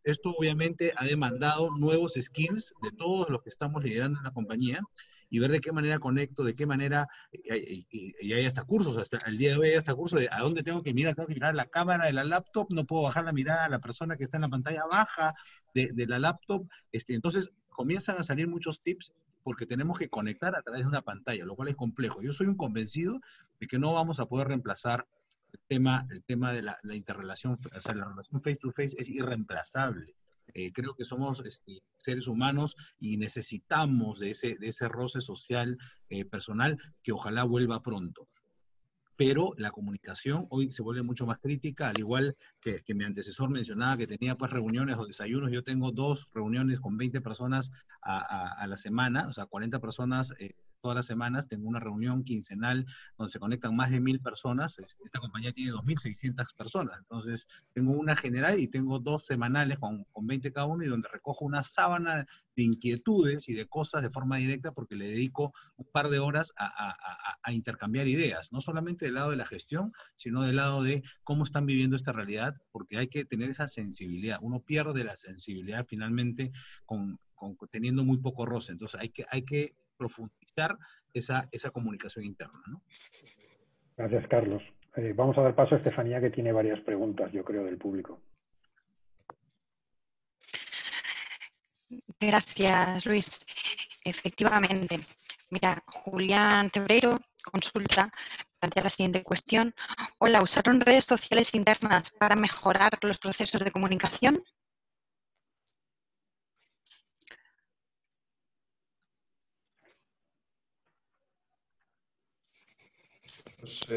esto obviamente ha demandado nuevos skills de todos los que estamos liderando en la compañía y ver de qué manera conecto, de qué manera, y hay hasta cursos, hasta el día de hoy hay hasta cursos de a dónde tengo que mirar la cámara de la laptop, no puedo bajar la mirada a la persona que está en la pantalla baja de la laptop, entonces comienzan a salir muchos tips porque tenemos que conectar a través de una pantalla, lo cual es complejo. Yo soy un convencido de que no vamos a poder reemplazar el tema de la interrelación, o sea, la relación face to face es irreemplazable. Creo que somos seres humanos y necesitamos de ese roce social personal que ojalá vuelva pronto. Pero la comunicación hoy se vuelve mucho más crítica, al igual que mi antecesor mencionaba que tenía pues reuniones o desayunos. Yo tengo 2 reuniones con 20 personas a la semana, o sea, 40 personas todas las semanas. Tengo una reunión quincenal donde se conectan más de 1000 personas. Esta compañía tiene 2600 personas. Entonces, tengo una general y tengo 2 semanales con 20 cada uno, y donde recojo una sábana de inquietudes y de cosas de forma directa, porque le dedico un par de horas a intercambiar ideas, no solamente del lado de la gestión, sino del lado de cómo están viviendo esta realidad, porque hay que tener esa sensibilidad. Uno pierde la sensibilidad finalmente teniendo muy poco roce. Entonces hay que profundizar esa comunicación interna, ¿no? Gracias, Carlos. Vamos a dar paso a Estefanía, que tiene varias preguntas, yo creo, del público. Gracias, Luis. Efectivamente. Mira, Julián Tebrero consulta, plantea la siguiente cuestión. Hola, ¿usaron redes sociales internas para mejorar los procesos de comunicación? Pues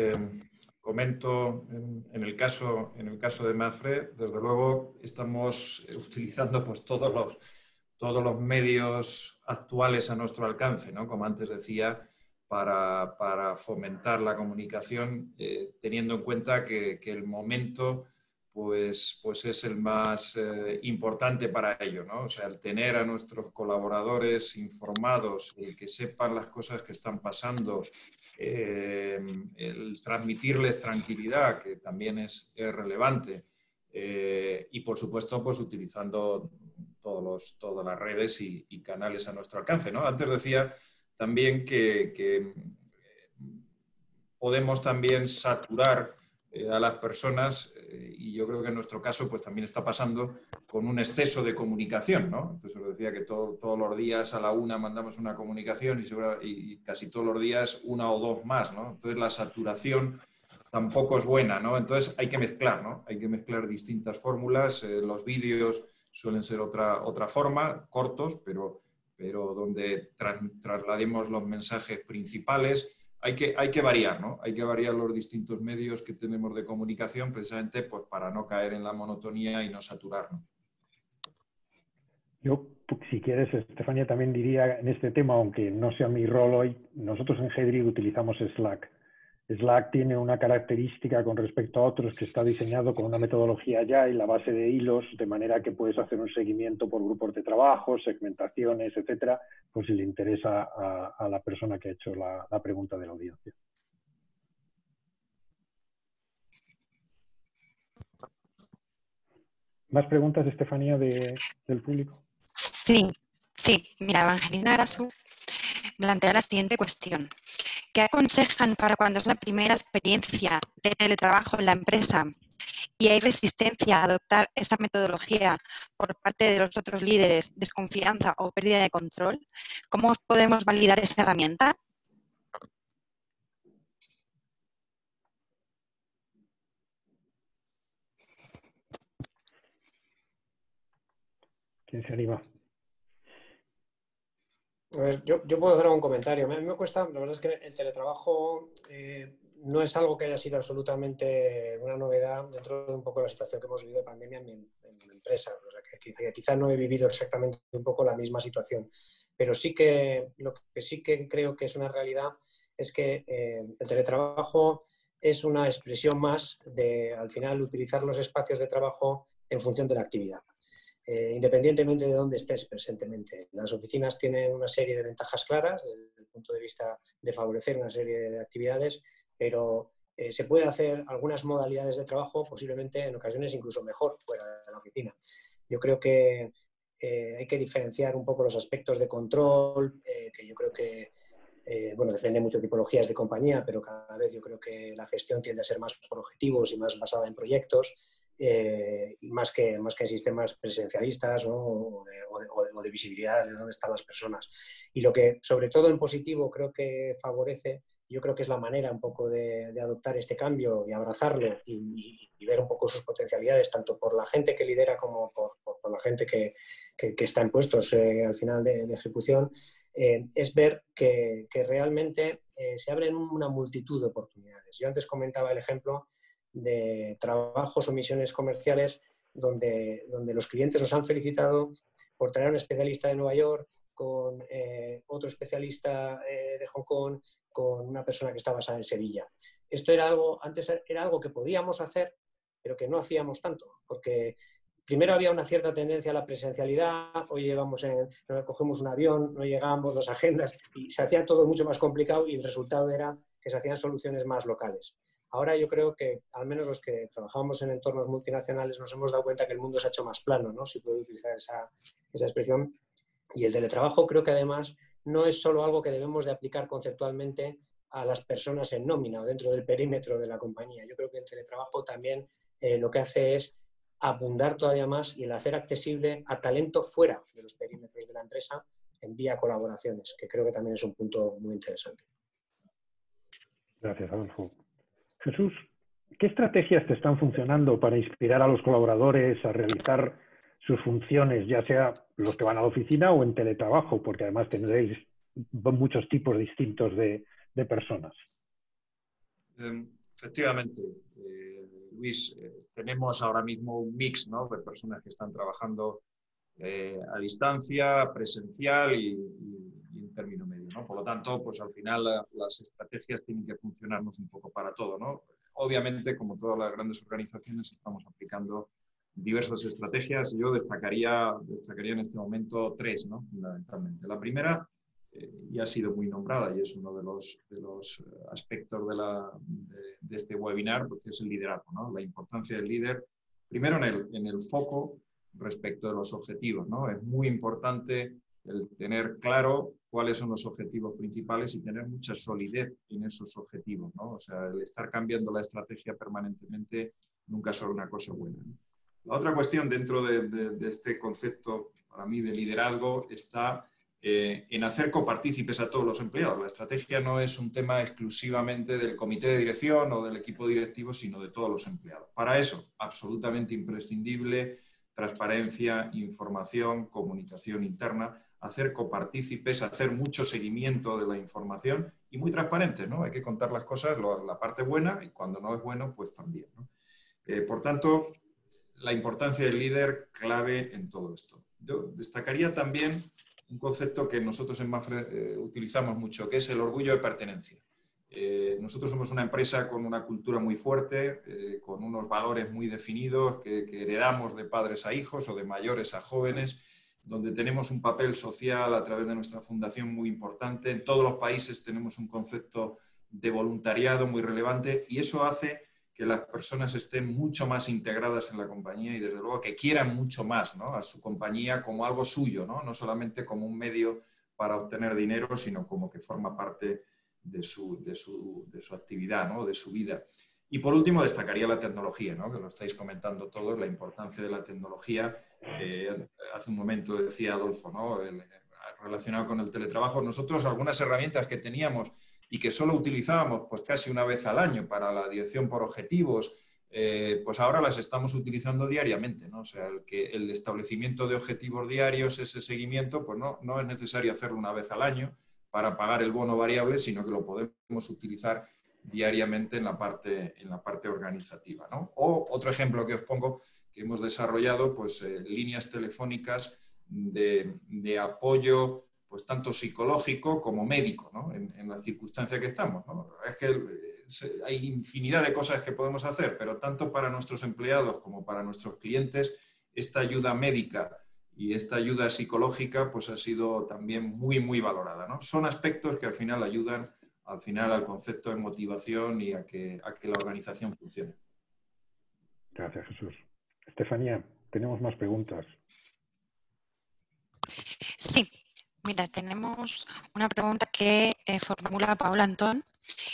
comento, en el caso de Mapfre, desde luego estamos utilizando pues todos los medios actuales a nuestro alcance, ¿no? Como antes decía, para fomentar la comunicación, teniendo en cuenta que el momento pues es el más importante para ello, ¿no? O sea, el tener a nuestros colaboradores informados, el que sepan las cosas que están pasando, el transmitirles tranquilidad, que también es relevante, y por supuesto pues utilizando todas las redes y canales a nuestro alcance, ¿no? Antes decía también que podemos también saturar a las personas, y yo creo que en nuestro caso pues también está pasando con un exceso de comunicación, ¿no? Entonces os decía que todos los días a la 1 mandamos una comunicación y casi todos los días 1 o 2 más, ¿no? Entonces la saturación tampoco es buena, ¿no? Entonces hay que mezclar, ¿no? Hay que mezclar distintas fórmulas. Los vídeos suelen ser otra forma, cortos, pero donde traslademos los mensajes principales. Hay que variar, ¿no? Hay que variar los distintos medios que tenemos de comunicación, precisamente pues, para no caer en la monotonía y no saturarnos. Yo, si quieres, Estefanía, también diría en este tema, aunque no sea mi rol hoy, nosotros en Hedrig utilizamos Slack. Slack tiene una característica con respecto a otros, que está diseñado con una metodología ya y la base de hilos, de manera que puedes hacer un seguimiento por grupos de trabajo, segmentaciones, etcétera, pues si le interesa a la persona que ha hecho la pregunta de la audiencia. ¿Más preguntas, Estefanía, del público? Sí. Mira, Evangelina Arasu plantea la siguiente cuestión. ¿Qué aconsejan para cuando es la primera experiencia de teletrabajo en la empresa y hay resistencia a adoptar esta metodología por parte de los otros líderes, desconfianza o pérdida de control? ¿Cómo podemos validar esa herramienta? ¿Quién se anima? A ver, yo puedo hacer algún comentario. A mí me cuesta, la verdad es que el teletrabajo no es algo que haya sido absolutamente una novedad dentro de un poco la situación que hemos vivido de pandemia en mi empresa. O sea, que quizá no he vivido exactamente un poco la misma situación. Pero sí que lo que sí que creo que es una realidad es que el teletrabajo es una expresión más de, al final, utilizar los espacios de trabajo en función de la actividad. Independientemente de dónde estés presentemente. Las oficinas tienen una serie de ventajas claras desde el punto de vista de favorecer una serie de actividades, pero se puede hacer algunas modalidades de trabajo posiblemente en ocasiones incluso mejor fuera de la oficina. Yo creo que hay que diferenciar un poco los aspectos de control, que yo creo que bueno, depende mucho de tipologías de compañía, pero cada vez yo creo que la gestión tiende a ser más por objetivos y más basada en proyectos. Más que en sistemas presencialistas, ¿no? o de visibilidad de dónde están las personas. Y lo que, sobre todo en positivo, creo que favorece Yo creo que es la manera un poco de adoptar este cambio y abrazarlo y ver un poco sus potencialidades, tanto por la gente que lidera como por la gente que está en puestos al final de ejecución, es ver que realmente se abren una multitud de oportunidades. Yo antes comentaba el ejemplo de trabajos o misiones comerciales donde los clientes nos han felicitado por traer a un especialista de Nueva York con otro especialista de Hong Kong, con una persona que está basada en Sevilla. Esto era antes era algo que podíamos hacer, pero que no hacíamos tanto, porque primero había una cierta tendencia a la presencialidad, hoy cogemos un avión, no llegamos, las agendas, y se hacía todo mucho más complicado y el resultado era que se hacían soluciones más locales. Ahora yo creo que, al menos los que trabajamos en entornos multinacionales, nos hemos dado cuenta que el mundo se ha hecho más plano, ¿no? Si puedo utilizar esa expresión. Y el teletrabajo creo que además no es solo algo que debemos de aplicar conceptualmente a las personas en nómina o dentro del perímetro de la compañía. Yo creo que el teletrabajo también lo que hace es abundar todavía más y el hacer accesible a talento fuera de los perímetros de la empresa en vía colaboraciones, que creo que también es un punto muy interesante. Gracias, Adolfo. Jesús, ¿qué estrategias te están funcionando para inspirar a los colaboradores a realizar sus funciones, ya sea los que van a la oficina o en teletrabajo, porque además tendréis muchos tipos distintos de personas? Efectivamente, Luis, tenemos ahora mismo un mix, ¿no?, de personas que están trabajando a distancia, presencial y en término medio, ¿no? Por lo tanto, pues al final las estrategias tienen que funcionarnos un poco para todo, ¿no? Obviamente, como todas las grandes organizaciones, estamos aplicando diversas estrategias. Yo destacaría en este momento 3, ¿no?, fundamentalmente. La primera ya ha sido muy nombrada y es uno de los aspectos de este webinar, porque es el liderazgo, ¿no? La importancia del líder, primero en el foco respecto de los objetivos, ¿no? Es muy importante el tener claro cuáles son los objetivos principales y tener mucha solidez en esos objetivos, ¿no? O sea, el estar cambiando la estrategia permanentemente nunca es solo una cosa buena, ¿no? La otra cuestión dentro de este concepto, para mí, de liderazgo, está en hacer copartícipes a todos los empleados. La estrategia no es un tema exclusivamente del comité de dirección o del equipo directivo, sino de todos los empleados. Para eso, absolutamente imprescindible, transparencia, información, comunicación interna, hacer copartícipes, hacer mucho seguimiento de la información y muy transparentes, ¿no? Hay que contar las cosas, la parte buena, y cuando no es bueno, pues también, ¿no? Por tanto, la importancia del líder clave en todo esto. Yo destacaría también un concepto que nosotros en Mapfre utilizamos mucho, que es el orgullo de pertenencia. Nosotros somos una empresa con una cultura muy fuerte, con unos valores muy definidos que heredamos de padres a hijos o de mayores a jóvenes, donde tenemos un papel social a través de nuestra fundación muy importante. En todos los países tenemos un concepto de voluntariado muy relevante y eso hace que las personas estén mucho más integradas en la compañía y desde luego que quieran mucho más, ¿no?, a su compañía como algo suyo, ¿no? No solamente como un medio para obtener dinero, sino como que forma parte de su actividad, ¿no?, de su vida. Y por último destacaría la tecnología, ¿no?, que lo estáis comentando todos, la importancia de la tecnología. Hace un momento decía Adolfo, ¿no?, relacionado con el teletrabajo, nosotros algunas herramientas que teníamos y que solo utilizábamos pues casi una vez al año para la dirección por objetivos, pues ahora las estamos utilizando diariamente, ¿no? O sea, el establecimiento de objetivos diarios, ese seguimiento, pues no es necesario hacerlo una vez al año para pagar el bono variable, sino que lo podemos utilizar diariamente en la parte organizativa, ¿no? O otro ejemplo que os pongo, que hemos desarrollado, pues líneas telefónicas de apoyo, pues tanto psicológico como médico, ¿no?, en la circunstancia que estamos, ¿no? Es que hay infinidad de cosas que podemos hacer, pero tanto para nuestros empleados como para nuestros clientes, esta ayuda médica y esta ayuda psicológica pues ha sido también muy, muy valorada, ¿no? Son aspectos que al final ayudan al concepto de motivación y a que la organización funcione. Gracias, Jesús. Estefanía, tenemos más preguntas. Sí. Mira, tenemos una pregunta que formula Paula Antón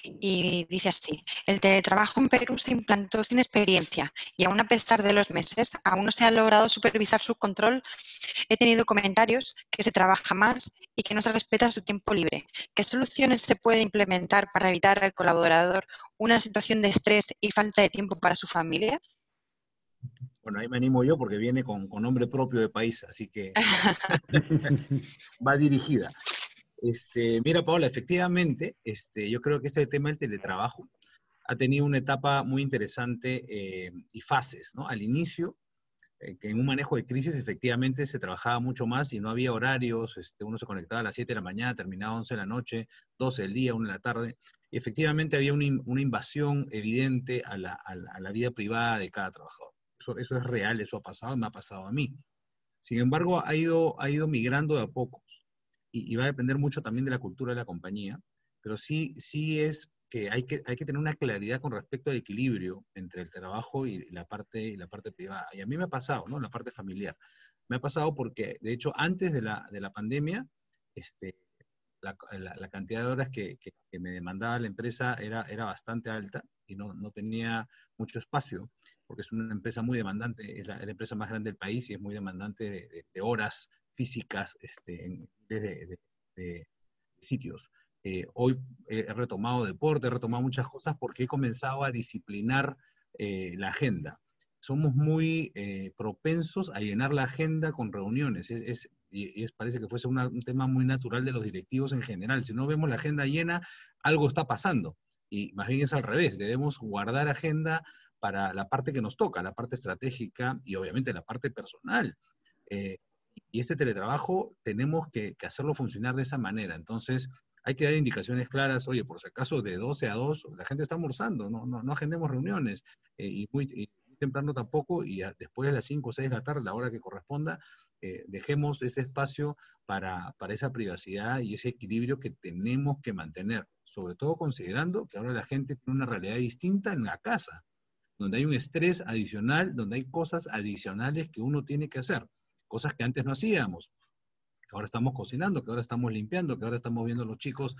y dice así: el teletrabajo en Perú se implantó sin experiencia y aún a pesar de los meses, aún no se ha logrado supervisar su control. He tenido comentarios que se trabaja más y que no se respeta su tiempo libre. ¿Qué soluciones se puede implementar para evitar al colaborador una situación de estrés y falta de tiempo para su familia? Bueno, ahí me animo yo porque viene con nombre propio de país, así que va dirigida. Mira, Paola, efectivamente, yo creo que este tema del teletrabajo ha tenido una etapa muy interesante y fases, ¿no? Al inicio, que en un manejo de crisis efectivamente se trabajaba mucho más y no había horarios, uno se conectaba a las 7 de la mañana, terminaba a 11 de la noche, 12 del día, 1 de la tarde, y efectivamente había una invasión evidente a la vida privada de cada trabajador. Eso es real, eso ha pasado y me ha pasado a mí. Sin embargo, ha ido migrando de a poco y va a depender mucho también de la cultura de la compañía, pero sí es que hay que tener una claridad con respecto al equilibrio entre el trabajo y la parte privada. Y a mí me ha pasado, ¿no? La parte familiar. Me ha pasado porque, de hecho, antes de la pandemia, la cantidad de horas que me demandaba la empresa era bastante alta y no tenía mucho espacio, porque es una empresa muy demandante, es la empresa más grande del país y es muy demandante de horas físicas en miles de sitios. Hoy he retomado deporte, he retomado muchas cosas porque he comenzado a disciplinar la agenda. Somos muy propensos a llenar la agenda con reuniones. Parece que fuese un tema muy natural de los directivos en general. Si no vemos la agenda llena, algo está pasando. Y más bien es al revés. Debemos guardar agenda para la parte que nos toca, la parte estratégica y obviamente la parte personal. Y este teletrabajo tenemos que hacerlo funcionar de esa manera. Entonces, hay que dar indicaciones claras. Oye, por si acaso de 12 a 2, la gente está almorzando, no agendemos reuniones. Y muy temprano tampoco, y después de las 5 o 6 de la tarde, la hora que corresponda, dejemos ese espacio para esa privacidad y ese equilibrio que tenemos que mantener, sobre todo considerando que ahora la gente tiene una realidad distinta en la casa, donde hay un estrés adicional, donde hay cosas adicionales que uno tiene que hacer, cosas que antes no hacíamos. Que ahora estamos cocinando, que ahora estamos limpiando, que ahora estamos viendo a los chicos,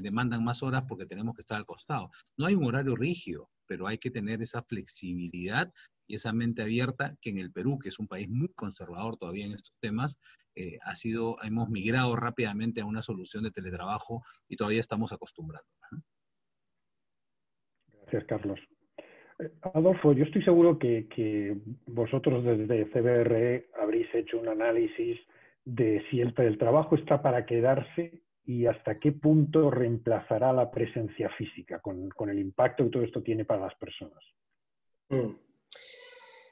demandan más horas porque tenemos que estar al costado. No hay un horario rígido, pero hay que tener esa flexibilidad y esa mente abierta que en el Perú, que es un país muy conservador todavía en estos temas, hemos migrado rápidamente a una solución de teletrabajo y todavía estamos acostumbrando. Gracias, Carlos. Adolfo, yo estoy seguro que vosotros desde CBRE habréis hecho un análisis de si el teletrabajo está para quedarse y hasta qué punto reemplazará la presencia física con el impacto que todo esto tiene para las personas.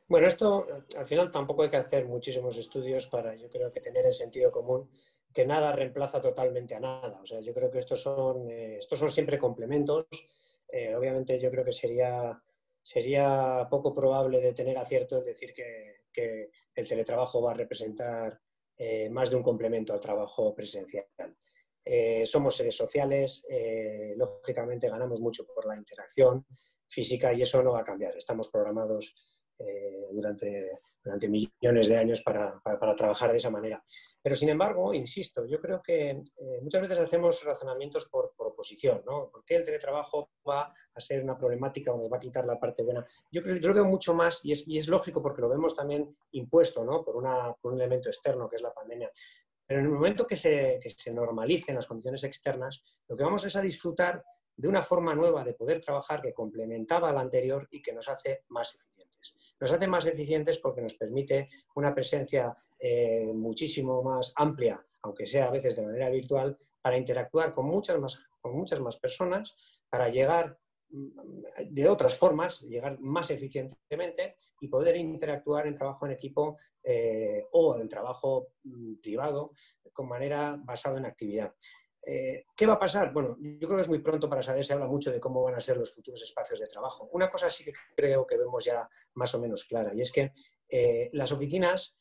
Bueno, esto al final tampoco hay que hacer muchísimos estudios para, yo creo, que tener el sentido común que nada reemplaza totalmente a nada. O sea, yo creo que estos son siempre complementos. Obviamente yo creo que sería poco probable de tener acierto es decir que el teletrabajo va a representar más de un complemento al trabajo presencial. Somos seres sociales, lógicamente ganamos mucho por la interacción física y eso no va a cambiar. Estamos programados durante millones de años para trabajar de esa manera. Pero sin embargo, insisto, yo creo que muchas veces hacemos razonamientos por oposición, ¿no? ¿Por qué el teletrabajo va a ser una problemática o nos va a quitar la parte buena? Yo lo veo mucho más y es lógico porque lo vemos también impuesto, ¿no? por un elemento externo que es la pandemia. Pero en el momento que se normalicen las condiciones externas, lo que vamos es a disfrutar de una forma nueva de poder trabajar que complementaba a la anterior y que nos hace más eficientes. Nos hace más eficientes porque nos permite una presencia muchísimo más amplia, aunque sea a veces de manera virtual, para interactuar con muchas más personas, para llegar de otras formas, llegar más eficientemente y poder interactuar en trabajo en equipo o en trabajo privado con manera basada en actividad. ¿Qué va a pasar? Bueno, yo creo que es muy pronto para saber, se habla mucho de cómo van a ser los futuros espacios de trabajo. Una cosa sí que creo que vemos ya más o menos clara y es que las oficinas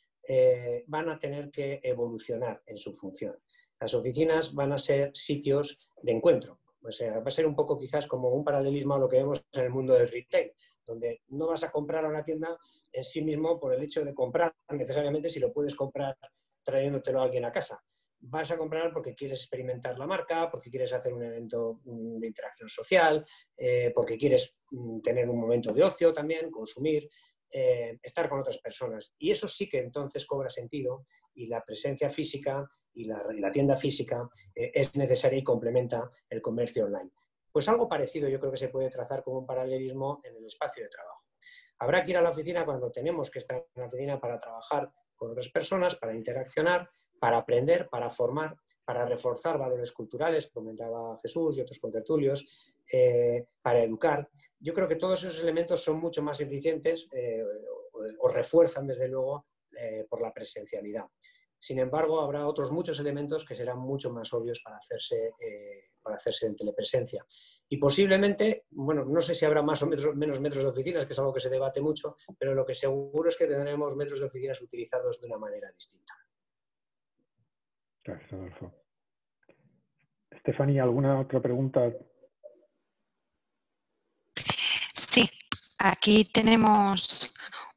van a tener que evolucionar en su función. Las oficinas van a ser sitios de encuentro. O sea, va a ser un poco quizás como un paralelismo a lo que vemos en el mundo del retail, donde no vas a comprar a una tienda en sí mismo por el hecho de comprar necesariamente si lo puedes comprar trayéndotelo a alguien a casa. vas a comprar porque quieres experimentar la marca, porque quieres hacer un evento de interacción social, porque quieres tener un momento de ocio también, consumir, estar con otras personas. Y eso sí que entonces cobra sentido y la presencia física y la tienda física es necesaria y complementa el comercio online. Pues algo parecido yo creo que se puede trazar como un paralelismo en el espacio de trabajo. Habrá que ir a la oficina cuando tenemos que estar en la oficina para trabajar con otras personas, para interaccionar, para aprender, para formar, para reforzar valores culturales, comentaba Jesús y otros contertulios, para educar. Yo creo que todos esos elementos son mucho más eficientes o refuerzan, desde luego, por la presencialidad. Sin embargo, habrá otros muchos elementos que serán mucho más obvios para hacerse en telepresencia. Y posiblemente, bueno, no sé si habrá más o menos metros de oficinas, que es algo que se debate mucho, pero lo que seguro es que tendremos metros de oficinas utilizados de una manera distinta. Gracias, Adolfo. Estefanía, ¿alguna otra pregunta? Sí, aquí tenemos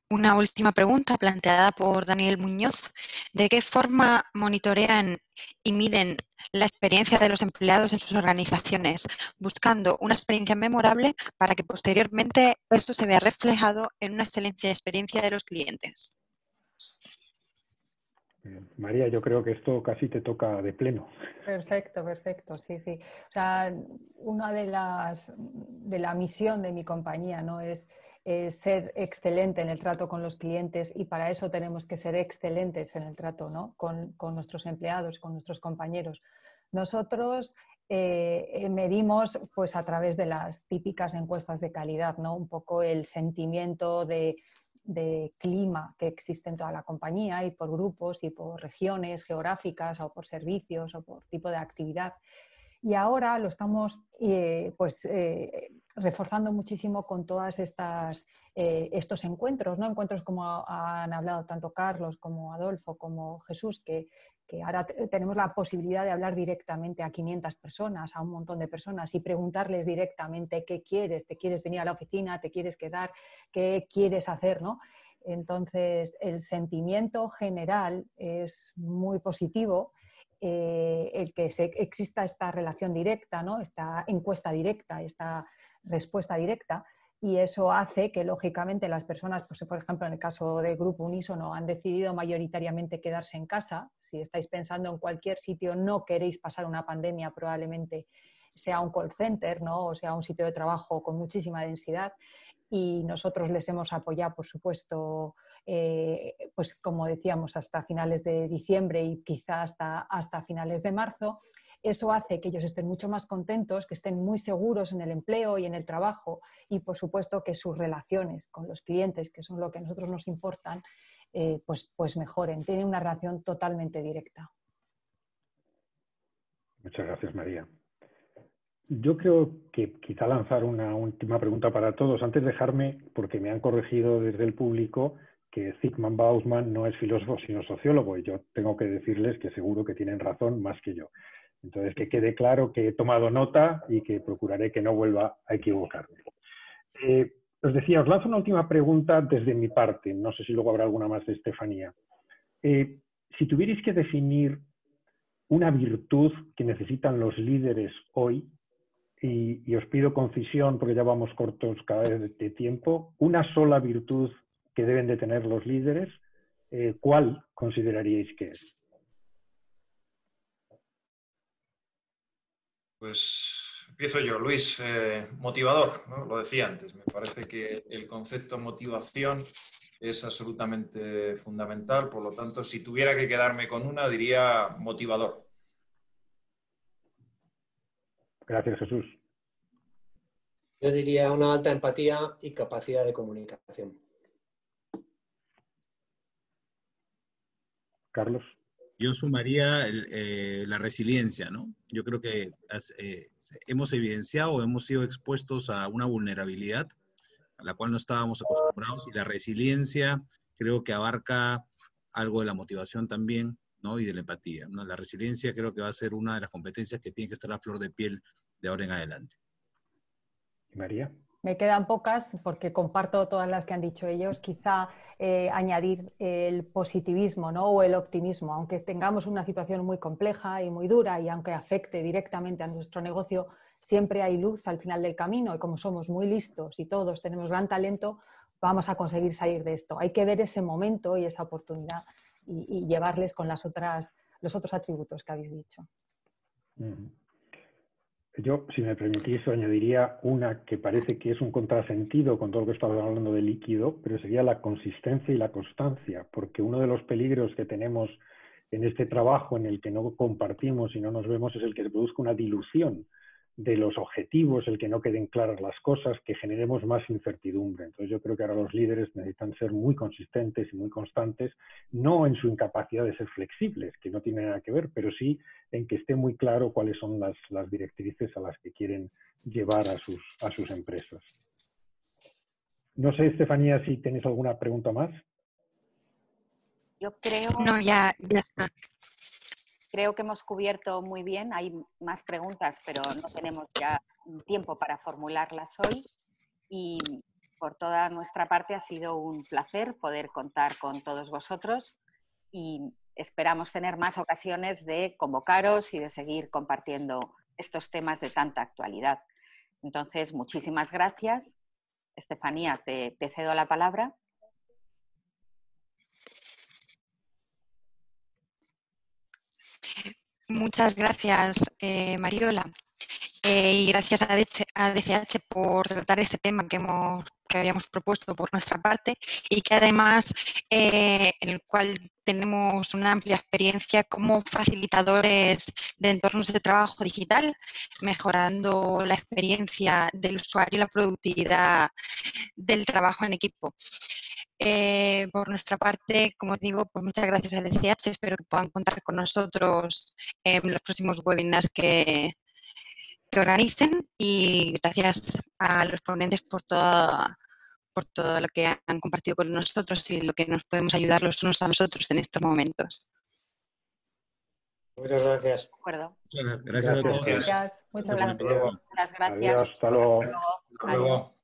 una última pregunta planteada por Daniel Muñoz. ¿De qué forma monitorean y miden la experiencia de los empleados en sus organizaciones, buscando una experiencia memorable para que posteriormente esto se vea reflejado en una excelente experiencia de los clientes? María, yo creo que esto casi te toca de pleno. Perfecto, perfecto, sí, sí. O sea, una de la misión de mi compañía, ¿no?, es ser excelente en el trato con los clientes, y para eso tenemos que ser excelentes en el trato, ¿no?, con nuestros empleados, con nuestros compañeros. Nosotros medimos, pues, a través de las típicas encuestas de calidad, ¿no?, un poco el sentimiento de clima que existe en toda la compañía, y por grupos y por regiones geográficas o por servicios o por tipo de actividad. Y ahora lo estamos reforzando muchísimo con todas estos encuentros, ¿no? Encuentros como han hablado tanto Carlos como Adolfo como Jesús, que ahora tenemos la posibilidad de hablar directamente a 500 personas, a un montón de personas, y preguntarles directamente qué quieres, te quieres venir a la oficina, te quieres quedar, qué quieres hacer, ¿no? Entonces, el sentimiento general es muy positivo. El que exista esta relación directa, ¿no?, esta encuesta directa, esta respuesta directa, y eso hace que, lógicamente, las personas, pues, por ejemplo, en el caso del Grupo Unísono, han decidido mayoritariamente quedarse en casa. Si estáis pensando en cualquier sitio, no queréis pasar una pandemia, probablemente sea un call center, ¿no?, o sea un sitio de trabajo con muchísima densidad. Y nosotros les hemos apoyado, por supuesto, pues como decíamos, hasta finales de diciembre y quizá hasta finales de marzo. Eso hace que ellos estén mucho más contentos, que estén muy seguros en el empleo y en el trabajo, y por supuesto que sus relaciones con los clientes, que son lo que a nosotros nos importan, pues mejoren. Tienen una relación totalmente directa. Muchas gracias, María. Yo creo que quizá lanzar una última pregunta para todos. Antes dejarme, porque me han corregido desde el público, que Zygmunt Bauman no es filósofo sino sociólogo, y yo tengo que decirles que seguro que tienen razón más que yo. Entonces, que quede claro que he tomado nota y que procuraré que no vuelva a equivocarme. Os decía, os lanzo una última pregunta desde mi parte. No sé si luego habrá alguna más de Estefanía. Si tuvierais que definir una virtud que necesitan los líderes hoy, y os pido concisión porque ya vamos cortos cada vez de tiempo, una sola virtud que deben de tener los líderes, ¿cuál consideraríais que es? Pues empiezo yo, Luis. Motivador, ¿no? Lo decía antes. Me parece que el concepto motivación es absolutamente fundamental. Por lo tanto, si tuviera que quedarme con una, diría motivador. Gracias, Jesús. Yo diría una alta empatía y capacidad de comunicación. Carlos. Yo sumaría la resiliencia, ¿no? Yo creo que hemos evidenciado, hemos sido expuestos a una vulnerabilidad a la cual no estábamos acostumbrados, y la resiliencia creo que abarca algo de la motivación también, ¿no?, y de la empatía, ¿no? La resiliencia creo que va a ser una de las competencias que tiene que estar a flor de piel de ahora en adelante. María. Me quedan pocas porque comparto todas las que han dicho ellos. Quizá añadir el positivismo, ¿no? O el optimismo. Aunque tengamos una situación muy compleja y muy dura y aunque afecte directamente a nuestro negocio, siempre hay luz al final del camino y como somos muy listos y todos tenemos gran talento, vamos a conseguir salir de esto. Hay que ver ese momento y esa oportunidad y llevarles con los otros atributos que habéis dicho. Yo, si me permitís, añadiría una que parece que es un contrasentido con todo lo que estamos hablando de líquido, pero sería la consistencia y la constancia, porque uno de los peligros que tenemos en este trabajo en el que no compartimos y no nos vemos es el que se produzca una dilución de los objetivos, el que no queden claras las cosas, que generemos más incertidumbre. Entonces yo creo que ahora los líderes necesitan ser muy consistentes y muy constantes, no en su incapacidad de ser flexibles, que no tiene nada que ver, pero sí en que esté muy claro cuáles son las directrices a las que quieren llevar a sus empresas. No sé, Estefanía, si tenéis alguna pregunta más. Yo creo... No, ya está. Creo que hemos cubierto muy bien. Hay más preguntas, pero no tenemos ya tiempo para formularlas hoy. Y por toda nuestra parte ha sido un placer poder contar con todos vosotros y esperamos tener más ocasiones de convocaros y de seguir compartiendo estos temas de tanta actualidad. Entonces, muchísimas gracias. Estefanía, te cedo la palabra. Muchas gracias, Mariola. Y gracias a DCH por tratar este tema que habíamos propuesto por nuestra parte y que además en el cual tenemos una amplia experiencia como facilitadores de entornos de trabajo digital, mejorando la experiencia del usuario y la productividad del trabajo en equipo. Por nuestra parte, como digo, pues muchas gracias a DCH. Espero que puedan contar con nosotros en los próximos webinars que organicen y gracias a los ponentes por todo lo que han compartido con nosotros y lo que nos podemos ayudar los unos a nosotros en estos momentos. Muchas gracias. De acuerdo. Gracias a todos. Gracias. Muchas gracias. Muchas gracias. Adiós, hasta luego. Hasta luego. Adiós.